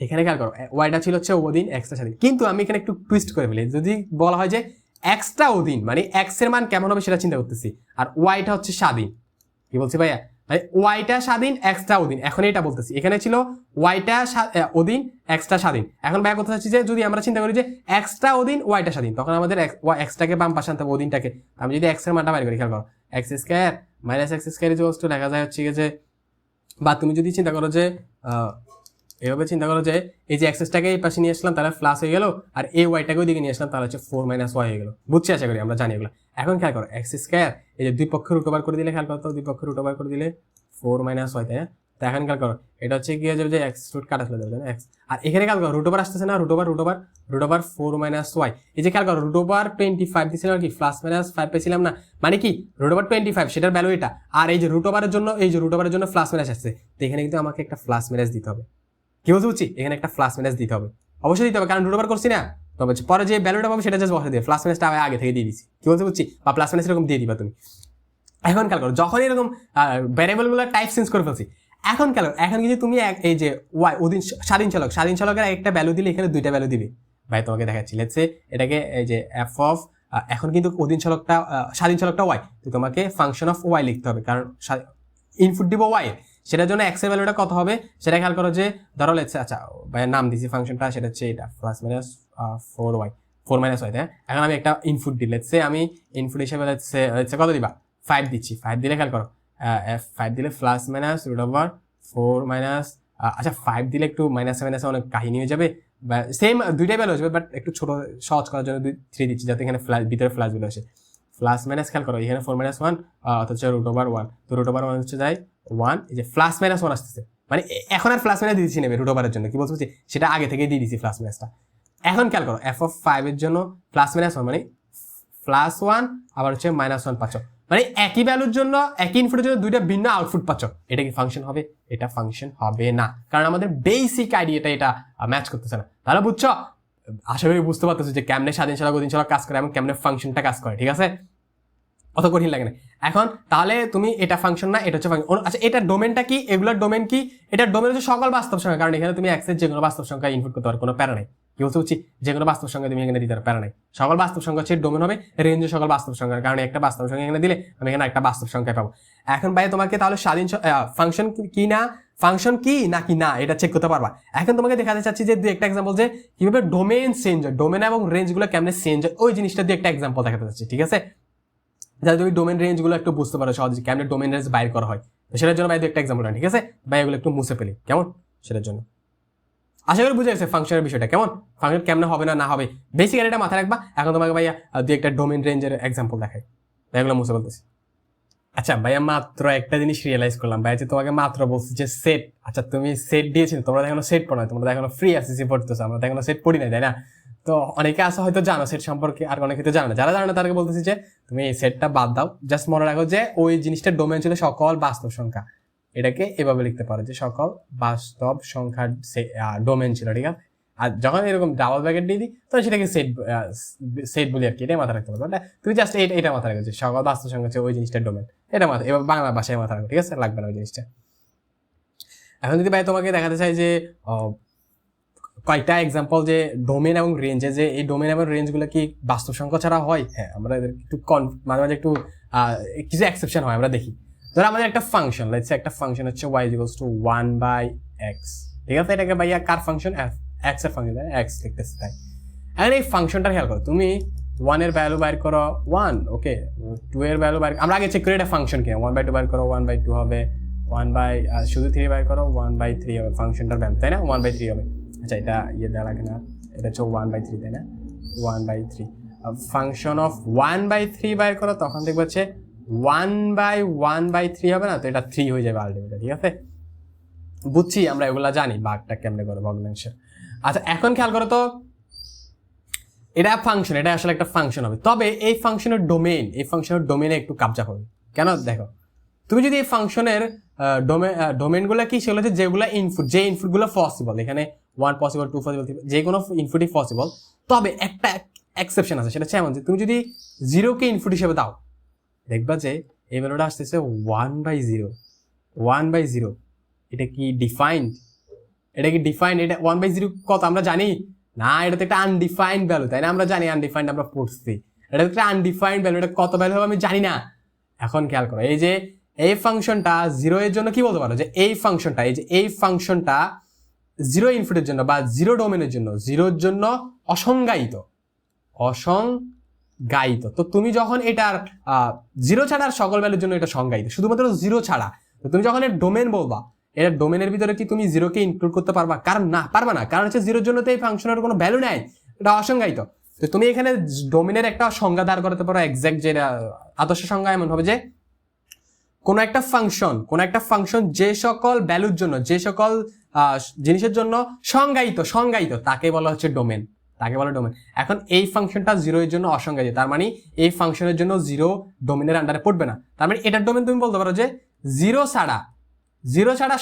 এখানে খেয়াল করো ওয়াইটা ছিল হচ্ছে অধীন এক্সটা স্বাধীন কিন্তু আমি এখানে একটু টুইস্ট করে ফেলি যদি বলা হয় যে এক্সটা অধীন মানে এক্স এর মান কেমন হবে সেটা চিন্তা করতেছি আর ওয়াইটা হচ্ছে স্বাধীন কি বলছি ভাইয়া মানে ওয়াইটা স্বাধীন এক্সটা অধীন এখন এটা বলতেছি এখানে ছিল ওয়াইটা অধীন এক্সটা স্বাধীন এখন ভাইয়া কথা হচ্ছে যে যদি আমরা চিন্তা করি যে এক্সটা অধীন ওয়াইটা স্বাধীন তখন আমাদের এক্সটাকে বাম পাশে আনতে হবে অধীনটাকে আমি যদি এক্স এর মানটা বাইর করি খেয়াল করো x square minus x square is equals to লেখা যায় হচ্ছে যে বা তুমি যদি চিন্তা করো যে এভাবে চিন্তা করো যে এই যে এক্সটাকে এই পাশে নিয়ে আসলাম তাহলে প্লাস হয়ে গেল আর এই ওয়াইটাকে ওইদিকে নিয়ে আসলাম তাহলে হচ্ছে 4 মাইনাস ওয়াই হয়ে গেল বুঝছি আশা করি আমরা জানি এগুলো এখন খেয়াল করো এক্স স্কয়ার এই যে দুই পক্ষের রুট ওভার করে দিলে খেয়াল করো তো দুই পক্ষের রুট ওভার করে দিলে 4 মাইনাস ওয়াই তাই না তো এখন খেয়াল করো এটা হচ্ছে কি হয়ে যাবে যে এক্স রুট কাটা চলে যাবে না এক্স আর এখানে খেয়াল করো রুট ওভার আসতেছে না রুট ওভার 4 মাইনাস ওয়াই এই যে খেয়াল করো রুট ওভার 25 দিছিলাম কি প্লাস মাইনাস 5 পেয়েছিলাম না মানে কি রুট ওভার 25 সেটার ভ্যালু এটা আর এই যে রুট ওভারের জন্য প্লাস মাইনাস আসছে তো এখানে কিন্তু আমাকে একটা প্লাস মাইনাস দিতে হবে কি বলতে বুঝছি এখানে একটা প্লাস মাইনাস দিতে হবে অবশ্যই দিতে হবে কারণ রুট ওভার করছি না তবে পরে যে ভ্যালুটা পাবো সেটা জাস্ট বসে দিয়ে প্লাস মাইনাসটা আমি আগে থেকে দিয়ে দিচ্ছি কি বলতে বুঝছি বা প্লাস মাইনাস এরকম দিয়ে দিবা তুমি এখন খেয়াল করো যখন এরকম ভ্যারিয়েবলগুলো টাইপ চেঞ্জ করে ফেলছি এখন খেয়াল এখন কিন্তু তুমি এই যে ওয়াই অধীন স্বাধীন চালকের একটা ভ্যালু দিলে এখানে দুইটা ভ্যালু দিবে ভাই তোমাকে দেখাচ্ছি লেটস সে এটাকে এই যে এফ অফ এখন কিন্তু অধীন চালকটা স্বাধীন চালকটা ওয়াই তো তোমাকে ফাংশন অফ ওয়াই লিখতে হবে কারণ ইনপুট দিব ওয়াই সেটার জন্য এক্স এর ভ্যালুটা কত হবে সেটা খেয়াল করো যে ধরো লেটস আচ্ছা ভাইয়ের নাম দিছি ফাংশনটা সেটা হচ্ছে এটা প্লাস মাইনাস 4 মাইনাস ওয়াই এখন আমি একটা ইনপুট দিই লেটস সে আমি ইনপুট হিসেবে লেটস সে কত দিবা 5 দিচ্ছি 5 দিলে খেয়াল করো 5 দিলে plus minus root over 4 minus আচ্ছা 5 দিলে একটু মাইনাস অনেক কাহিনী হয়ে যাবে সেম দুইটাই ভ্যালু আসবে বাট একটু ছোট সহজ করার জন্য 3 দিচ্ছি যাতে এখানে ভিতরে ফ্ল্যাশগুলো আসে প্লাস মাইনাস খেয়াল করো এখানে 4 মাইনাস 1 অথচ রুট ওভার 1 তো রুট ওভার 1 হচ্ছে যায় 1 এই যে প্লাস মাইনাস 1 আসতেছে মানে এখন আর প্লাস মাইনাস দিয়ে দিচ্ছি নেবে রুট ওভারের জন্য কি বলতে হচ্ছে সেটা আগে থেকে দিয়ে দিচ্ছি প্লাস মাইনাসটা এখন খেয়াল করো এফ অফ 5 এর জন্য প্লাস মাইনাস 1 মানে প্লাস 1 আবার হচ্ছে মাইনাস 1 পাচ্ছ মানে একই ভ্যালুর জন্য একই ইনপুটের জন্য দুইটা ভিন্ন আউটপুট পাচ্ছ এটা কি ফাংশন হবে এটা ফাংশন হবে না কারণ আমাদের বেসিক আইডিয়াটা এটা ম্যাচ করতেছে না তাহলে বুঝছো আশা করি বুঝতে পারতেছো যে কেমনে স্বাধীন চালক অধীন চালক কাজ করে এবং কেমনে ফাংশনটা কাজ করে ঠিক আছে অত কঠিন লাগে না এখন তাহলে তুমি এটা ফাংশন না এটা হচ্ছে ফাংশন আচ্ছা এটার ডোমেনটা কি এগুলোর ডোমেন কি এটার ডোমেন হচ্ছে সকল বাস্তব সংখ্যা কারণ এখানে তুমি এক্সের যে কোনো বাস্তব সংখ্যা ইনপুট করতে পারো কোনো প্যারা নাই কি বলতে হচ্ছে যে কোনো বাস্তব সংখ্যা তুমি এখানে দিতে পারো প্যারা নাই সকল বাস্তব সংখ্যা হচ্ছে ডোমেন হবে রেঞ্জে সকল বাস্তব সংখ্যার কারণে একটা বাস্তব সংখ্যা এখানে দিলে আমি এখানে একটা বাস্তব সংখ্যা পাবো এখন ভাই তোমাকে তাহলে স্বাধীন ফাংশন কি না ফাংশন কি নাকি না এটা চেক করতে পারবা এখন তোমাকে দেখাতে চাচ্ছি যে দুই একটা এক্সাম্পল যে কিভাবে ডোমেন চেঞ্জ হয় ডোমেন এবং রেঞ্জগুলো কেমনে চেঞ্জ হয় ওই জিনিসটা দিয়ে একটা এক্সাম্পল দেখাতে চাচ্ছি ঠিক আছে যাতে তুমি ডোমেন রেঞ্জগুলো একটু বুঝতে পারো সহজে কেমনে ডোমেন রেঞ্জ বাইর করা হয় সেটার জন্য ভাই একটা এক্সাম্পল ঠিক আছে ভাই এগুলো একটু মুছে ফেলি কেমন সেটার জন্য আশা করি বুঝে গেছে ফাংশনের বিষয়টা কেমন ফাংশন কেমনে হবে না হবে বেসিক এটা মাথায় রাখবা এখন তোমাকে ভাইয়া দুই একটা ডোমেন রেঞ্জের এক্সাম্পল দেখাই এগুলো মুছে বলতেছি আচ্ছা ভাইয়া মাত্র একটা জিনিস রিয়েলাইজ করলাম ভাই যে তোমাকে মাত্র বলছি যে সেট আচ্ছা তুমি সেট দিয়েছিলে তোমরা এখনো সেট পড়ো না তোমরা এখনো ফ্রি আসিসি পড়তেছো আমরা এখনো সেট পড়ি না তাই না তো অনেকে আছে হয়তো জানো সেট সম্পর্কে আর অনেকে তো জানো না যারা জানো না তাদেরকে বলতেছি যে তুমি এই সেটটা বাদ দাও জাস্ট মনে রাখো যে ওই জিনিসটার ডোমেন ছিল সকল বাস্তব সংখ্যা এটাকে এভাবে লিখতে পারো যে সকল বাস্তব সংখ্যার ডোমেন ছিল ঠিক আছে আর যখন এরকম ডাবল ব্র্যাকেট দিয়ে দিই তখন সেটাকে সেট বলি আর কি এটাই মাথা রাখতে পারবো তুমি জাস্ট এটা মাথা রাখো যে সকল বাস্তব সংখ্যা হচ্ছে ওই জিনিসটার ডোমেন এটা মাথা এবার বাংলা ভাষায় মাথা রাখো ঠিক আছে লাগবে না ওই জিনিসটা এখন যদি ভাই তোমাকে দেখাতে চাই যে কয়েকটা এক্সাম্পল যে ডোমেন এবং রেঞ্জে যে এই ডোমেন এবং রেঞ্জগুলো কি বাস্তব সংখ্যা ছাড়া হয় হ্যাঁ আমরা একটু মাঝে মাঝে একটু কিছু এক্সেপশন হয় আমরা দেখি ধরো আমাদের একটা ফাংশন লেটস একটা ফাংশন হচ্ছে y ইকুয়ালস টু 1/x ঠিক আছে এটাকে ভাইয়া কার ফাংশন x এর ফাংশন x লিখতেছি তাই এখন এই ফাংশনটা খেয়াল করো তুমি 1 এর ভ্যালু বাইর করো 1 ওকে 2 এর ভ্যালু বাইর আমরা আগে চেক করি এটা ফাংশন কিনা 1/2 বাইর করো 1/2 হবে 1 বাই শুধু 3 বাই করো 1/3 হবে ফাংশনটার ভ্যালু, তাই না? 1/3 হবে। আচ্ছা এটা দেওয়া লাগে না, এটা হচ্ছে 1/3, তাই না? 1/3 ফাংশন অফ 1/3 বাইর করো, তখন দেখবে হচ্ছে 1/1/3 হবে না, তো এটা 3 হয়ে যাবে আলটিমেটলি, ঠিক আছে? বুঝছি, আমরা এগুলা জানি ভাগটা কেমনে করে ভগ্নাংশের। আচ্ছা এখন খেয়াল করো তো, এটা ফাংশন, এটা আসলে একটা ফাংশন হবে, তবে এই ফাংশনের ডোমেনে একটু কাবজা হবে। কেন? দেখো, তুমি যদি এই ফাংশনের ডোমেনগুলো কি, সেগুলো হচ্ছে যেগুলো যে ইনপুটগুলো পসিবল, এখানে 1 পসিবল, 2 পসিবল, যে কোনো ইনপুটই পসিবল, তবে একটা এক্সেপশন আছে, সেটা হচ্ছে এমন যে তুমি যদি 0কে ইনপুট হিসেবে দাও, দেখবা যে এই ভ্যালুটা আসতেছে 1/0। এটা কি ডিফাইন্ড? এটা 1/0 কত আমরা জানি না, এটা তো একটা আনডিফাইন্ড ভ্যালু, তাই না? আমরা জানি আনডিফাইন্ড, আমরা পড়ছি, এটা একটা আনডিফাইন্ড ভ্যালু, এটা কত ভ্যালু হবে আমি জানি না। এখন খেয়াল করো, এই যে এই ফাংশনটা 0 এর জন্য কি বলতে পারো, যে এই ফাংশনটা 0 ইনপুটের জন্য বা 0 ডোমেনের জন্য, 0-র জন্য অসংজ্ঞায়িত। তো তুমি যখন এটার 0 ছাড়া সকল ভ্যালুর জন্য এটা সংজ্ঞায়িত, শুধুমাত্র 0 ছাড়া। তো তুমি যখন এর ডোমেন বলবা, এর ডোমেনের ভিতরে কি তুমি 0কে ইনক্লুড করতে পারবা? পারবা না, কারণ হচ্ছে 0-র জন্য তো এই ফাংশনের কোনো ভ্যালু নাই, এটা অসংজ্ঞায়িত। তো তুমি এখানে ডোমেনের একটা সংজ্ঞা দাঁড় করাতে পারো, এক্সাক্ট যেটা আদর্শ সংজ্ঞা এমন হবে যে কোন একটা ফাংশন যে সকল ভ্যালুর জন্য, যে সকল জিনিসের জন্য সংজ্ঞায়িত তাকে বলা হচ্ছে ডোমেন, এখন এই ফাংশনটা 0 এর জন্য অসংজ্ঞায়িত, তার মানে এই ফাংশনের জন্য 0 ডোমেনের আন্ডারে পড়বে না। তার মানে এটার ডোমেন তুমি বলতে পারো যে 0 ছাড়া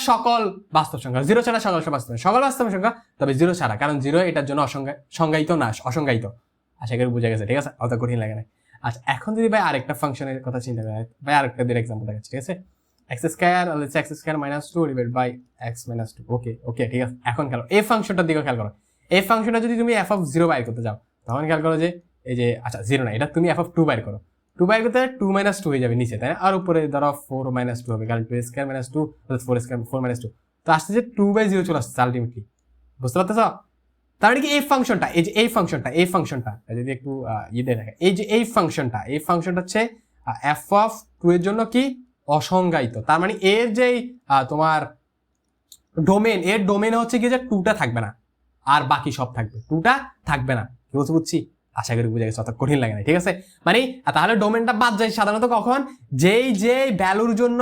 সকল বাস্তব সংখ্যা, 0 ছাড়া সকল বাস্তব সংখ্যা, তবে 0 ছাড়া, কারণ 0 এটার জন্য অসংজ্ঞায়িত। আশা করি বুঝা গেছে, ঠিক আছে? অত কঠিন লাগে না। আচ্ছা এখন যদি ভাই আরেকটা ফাংশনের কথা চিন্তা করা হয়, ভাই আরেকটা দিয়ে এক্সাম্পল দেখাচ্ছি, ঠিক আছে? x² - 2 divide by x - 2। ওকে ঠিক আছে। এখন খেলো এই ফাংশনটার দিকে খেয়াল করো। এই ফাংশনটা যদি তুমি f(0) বাইর করতে যাও, তখন খেয়াল করো যে এই যে, আচ্ছা 0 না, এটা তুমি f(2) বাইর করো। 2 বাইর করতে 2 - 2 হয়ে যাবে নিচে, তাই না? আর উপরে ধরো 4 - 2 হবে, কারণ 2² - 2 4 - 2, তো আসছে যে 2/0 চলে আসছে আলটিমেটলি। বুঝতে পারতেছ? তার মানে কি এই ফাংশনটা যদি একটু দেখে, এই ফাংশনটা হচ্ছে f(2) এর জন্য কি অসংজ্ঞায়িত। তার মানে এর যে তোমার ডোমেন হচ্ছে কি যে 2টা থাকবে না, আর বাকি সব থাকবে, 2টা থাকবে না। কি বলছি বুঝছি? আশা করি বুঝে গেছে, অত কঠিন লাগে না, ঠিক আছে? মানে তাহলে ডোমেনটা বাদ যায় সাধারণত কখন, যে ভ্যালুর জন্য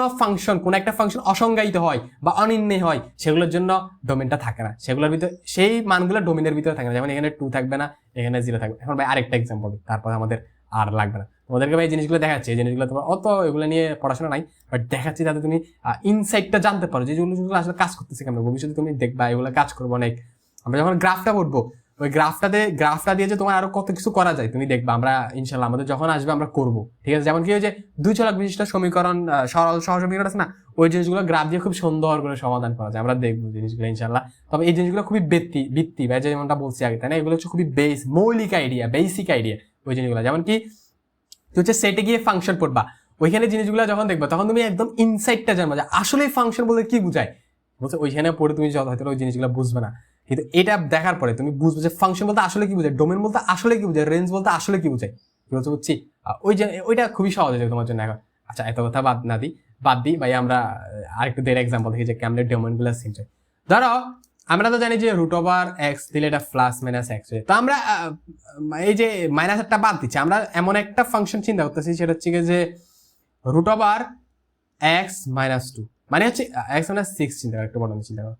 কোন একটা ফাংশন অসংজ্ঞায়িত হয় বা অনির্ণয় হয়, সেগুলোর জন্য ডোমেনটা থাকে না, সেগুলোর ভিতরে সেই মানগুলো ডোমেনের ভিতরে থাকে না। যেমন এখানে 2 থাকবে না, এখানে 0 থাকবে। এখন ভাই আরেকটা এক্সাম্পল দিই, তারপর আমাদের আর লাগবে না। তোমাদেরকে ভাই এই জিনিসগুলো দেখাচ্ছি, এই জিনিসগুলো তোমার অত এগুলো নিয়ে পড়াশোনা নাই, বাট দেখাচ্ছি যাতে তুমি ইনসাইটটা জানতে পারো, যে জিনিসগুলো আসলে কাজ করতেছে কেমন, ভবিষ্যতে তুমি দেখবা এগুলো কাজ করবো অনেক। আমরা যখন গ্রাফটা পড়বো, ওই গ্রাফটা দিয়ে যে তোমার আরো কত কিছু করা যায় তুমি দেখবা, আমরা ইনশাল্লাহ আমাদের যখন আসবে আমরা করবো, ঠিক আছে? যেমন কি ওই যে 2 ছলক বিশিষ্ট সমীকরণ, সহজ সমীকরণ আছে না, ওই জিনিসগুলো গ্রাফ দিয়ে খুব সুন্দর করে সমাধান করা যায়, আমরা দেখবো জিনিসগুলো ইনশাল্লাহ। তবে এই জিনিসগুলো খুবই ভিত্তি বা যেমনটা বলছি আগে, তাই না? এগুলো হচ্ছে খুবই মৌলিক আইডিয়া, বেসিক আইডিয়া ওই জিনিসগুলো। যেমন কি তুই হচ্ছে সেটে গিয়ে ফাংশন পড়বা, ওইখানে জিনিসগুলো যখন দেখবা, তখন তুমি একদম ইনসাইটটা জানবা যে আসলে ফাংশন বলতে কি বুঝায়। বুঝছো? ওইখানে পড়ে তুমি হয়তো ওই জিনিসগুলো বুঝবে না, কিন্তু এটা দেখার পরে তুমি বুঝবে যে ফাংশন বলতে আসলে কি বোঝায়, ডোমেন বলতে আসলে কি বোঝায়, রেঞ্জ বলতে আসলে কি বোঝায়। কি বলছো বুঝছি? ওইটা খুবই সহজ হয়ে যাবে তোমার জন্য এখন। আচ্ছা এত কথা বাদ দিই ভাই, আমরা আরেকটু এক্সাম্পল দেখি যে কেমন ডোমেন গুলো চেঞ্জ হয়। ধরো আমরা তো জানি যে √(x) দিলে এটা প্লাস মাইনাস x হয়, তো আমরা এই যে মাইনাস একটা বাদ দিচ্ছি, আমরা এমন একটা ফাংশন চিন্তা করতেছি, সেটা হচ্ছে যে √(x - 2) মানে হচ্ছে x - 6 চিন্তা করো, একটা বড় চিন্তা করো,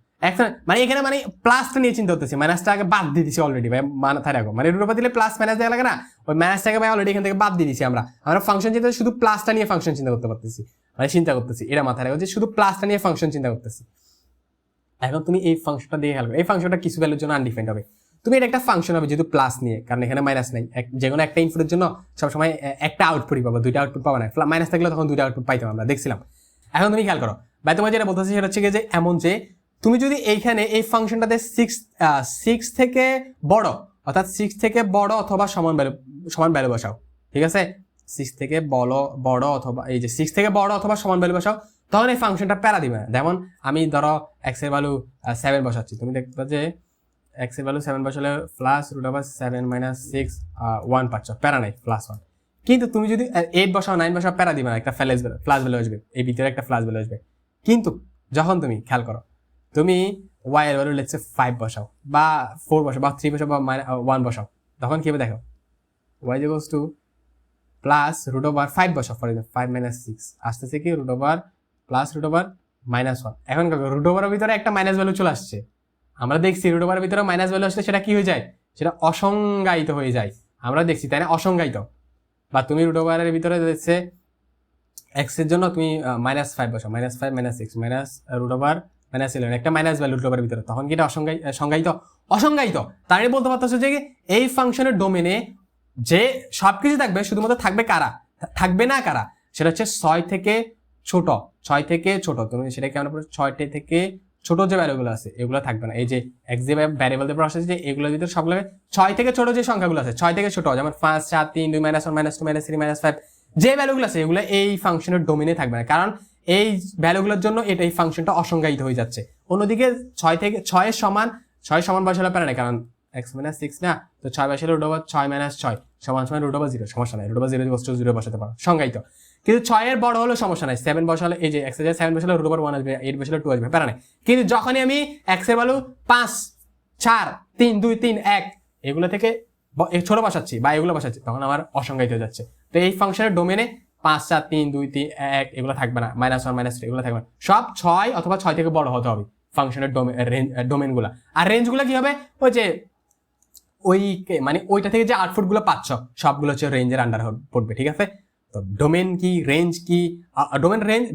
মানে এখানে মানে প্লাসটা নিয়ে চিন্তা করতেছি, মাইনাসটা আগে বাদ দিয়ে দিচ্ছি অলরেডি ভাই, মাথায় রাখো, মানে √() দিলে প্লাস মাইনাস দেখা লাগে না, ওই মাইনাসটাকে ভাই অলরেডি এখান থেকে বাদ দিয়ে দিচ্ছি। আমরা ফাংশন চিন্তা শুধু প্লাসটা নিয়ে ফাংশন চিন্তা করতেছি, এটা মাথায় রাখো যে শুধু প্লাসটা নিয়ে ফাংশন চিন্তা করতেছি। এখন তুমি এই ফাংশনটা দিয়ে খেয়াল করো, এই ফাংশনটা কিছু ভ্যালুর জন্য আনডিফাইন্ড হবে, তুমি এটা একটা ফাংশন হবে যেহেতু প্লাস নিয়ে, কারণ এখানে মাইনাস নাই, যে কোনো একটা ইনপুটের জন্য সবসময় একটা আউটপুটই পাবো, 2টা আউটপুট পাবো না, মাইনাস থাকলে তখন 2টা আউটপুট পাইতাম, আমরা দেখছিলাম। এখন তুমি খেয়াল করো ভাই, তোমার যেটা বলতেছি সেটা হচ্ছে যে এমন যে তুমি যদি এইখানে এই ফাংশনটাতে 6 থেকে বড়, অর্থাৎ 6 থেকে বড় অথবা সমান ভ্যালু বসাও, ঠিক আছে? 6 থেকে বড় অথবা এই যে 6 থেকে বড় অথবা সমান ভ্যালু বসাও, তখন এই ফাংশনটা প্যারা দিবে না। যেমন আমি ধরো x এর ভ্যালু 7 বসাচ্ছি, তুমি দেখবে যে x এর ভ্যালু 7 বসালে প্লাস √7 - 6 1 পাচ্ছ, প্যারা নাই, +1। কিন্তু তুমি যদি 8 বসাও 9 বসাও, প্যারা দিবে না, একটা প্লাস ভ্যালু আসবে, এই ভিতরে একটা প্লাস ভ্যালু আসবে, কিন্তু যখন তুমি খেয়াল করো, তুমি ওয়াই এর ভ্যালু লেটস 5 বসাও বা 4 বসাও বা 3 বসাও বা 1 বসাও, তখন কিভাবে দেখো y equals to plus root over 5 বসাও, ফর এক্সাম্পল 5 মাইনাস 6 আসতেছে কি root over plus root over -1। এখন রুট ওভারের ভিতরে একটা মাইনাস ভ্যালু চলে আসছে, আমরা দেখছি রুট ওভারের ভিতরে মাইনাস ভ্যালু আসলে সেটা কি হয়ে যায়, সেটা অসংজ্ঞায়িত হয়ে যায়, আমরা দেখছি তাই না, অসংজ্ঞায়িত। বা তুমি রুট ওভারের ভিতরে দেখছে এক্স এর জন্য তুমি -5 বসাও, -5 -6 মাইনাস রুট ওভার -11 একটা মাইনাস ভ্যালু রুট ওভারের ভিতরে, তখন কি এটা সংজ্ঞায়িত? অসংজ্ঞায়িত। তার মানে বলতে পারতেছো যে এই ফাংশনের ডোমেনে যে সবকিছু থাকবে, শুধুমাত্র থাকবে কারা, থাকবে না কারা, সেটা হচ্ছে 6 থেকে ছোট, 6 থেকে ছোট। তুমি সেটা কেমন পড়ো, 6 থেকে ছোট যে ভ্যালুগুলো আছে এগুলো থাকবে না। এই যে এক্স যে ভ্যারিয়েবল দিয়ে প্রসেস যে এগুলোর ভিতরে সবগুলো 6 থেকে ছোট যে সংখ্যাগুলো আছে, 6 থেকে ছোট, যেমন 5 7 3 2 -1 -2 -3 -5 যে ভ্যালুগুলো আছে এগুলো এই ফাংশনের ডোমেনে থাকবে না, কারণ এই ভ্যালুগুলোর জন্য এই ফাংশনটা অসংজ্ঞায়িত হয়ে যাচ্ছে। অন্যদিকে 6 থেকে 6 এর সমান 6 সমান বসালে পারে না, কারণ x - 6 না, তো 6 বসালে রুট ওভার 6 - 6 সমান রুট ওভার 0, সমস্যা নাই, রুট ওভার 0 বসাতে পারো, সংজ্ঞায়িত। কিন্তু 6 এর বড় হলে সমস্যা নাই, 7 বসালে এই যে x এর 7 বসালে রুট ওভার 1 আসবে, 8 বসালে 2 আসবে, পারে না। কিন্তু যখনই আমি x এর ভ্যালু 5 4 3 2 3 1 এগুলো থেকে ছোট বসাচ্ছি বা এগুলো বসাচ্ছি, তখন আমার অসংজ্ঞায়িত হয়ে যাচ্ছে। তো এই ফাংশনের ডোমেনে 5 4 3 2 3 1 এগুলো থাকবে না, -1 -3 এগুলো থাকবে না, সব 6 অথবা 6 থেকে বড় হতে হবে ফাংশনের ডোমেনগুলো। আর রেঞ্জগুলো কি হবে, ওই যে ওই মানে ওইটা থেকে যে আউটপুট গুলো পাচ্ছ সবগুলো হচ্ছে রেঞ্জের আন্ডার পড়বে, ঠিক আছে। তো ডোমেন কি, রেঞ্জ কি,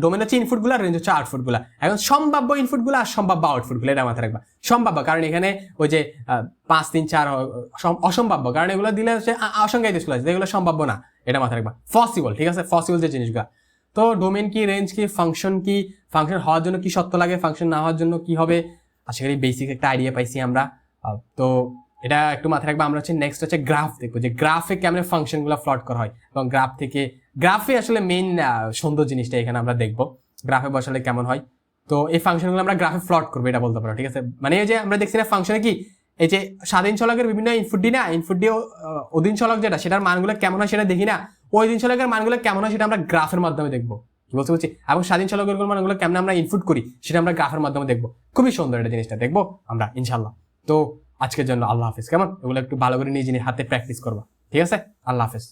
ডোমেন হচ্ছে ইনপুট গুলা, রেঞ্জ হচ্ছে আউটপুট গুলা। এখন সম্ভাব্য ইনপুট গুলা আর সম্ভাব্য আউটপুট গুলো এটা মাথায় রাখবা। সম্ভাব্য কারণ এখানে ওই যে 5 3 4 অসম্ভাব্য কারণ এগুলো দিলে হচ্ছে অসংজ্ঞায়িত চলে আসবে, এগুলো সম্ভাব্য না, এটা মাথায় রাখবা। পসিবল, ঠিক আছে, পসিবল যে জিনিসগুলো। তো ডোমেন কি, রেঞ্জ কি, ফাংশন কি, ফাংশন হওয়ার জন্য কি শর্ত লাগে, ফাংশন না হওয়ার জন্য কি হবে, আশা করি বেসিক একটা আইডিয়া পাইছি আমরা। তো এটা একটু মাথায় রাখবো। আমরা হচ্ছে নেক্সট হচ্ছে গ্রাফ দেখবো, যে গ্রাফে কেমন ফাংশন গুলো প্লট করা হয়, এবং গ্রাফে আসলে মেইন সুন্দর জিনিসটা এখানে আমরা দেখবো, গ্রাফে বসালে কেমন হয়। তো এই ফাংশনগুলো আমরা গ্রাফে প্লট করবো, এটা বলতে পারো, ঠিক আছে। মানে এই যে আমরা দেখছি না ফাংশনে কি এই যে স্বাধীন চলকের বিভিন্ন ইনপুট দিই না, ইনপুট দিয়ে অধীন চলক যেটা, সেটার মানগুলো কেমন হয় সেটা দেখি না, ওই অধীন চলকের মানগুলো কেমন হয় সেটা আমরা গ্রাফের মাধ্যমে দেখবো, কি বলছি। এবং স্বাধীন চলকের মানগুলো কেমন আমরা ইনপুট করি সেটা আমরা গ্রাফের মাধ্যমে দেখবো। খুবই সুন্দর এটা জিনিসটা দেখবো আমরা ইনশাল্লাহ। তো আজকের জন্য আল্লাহ হাফেজ, কেমন, এগুলো একটু ভালো করে নিজে হাতে প্র্যাকটিস করবা, ঠিক আছে। আল্লাহ হাফেজ।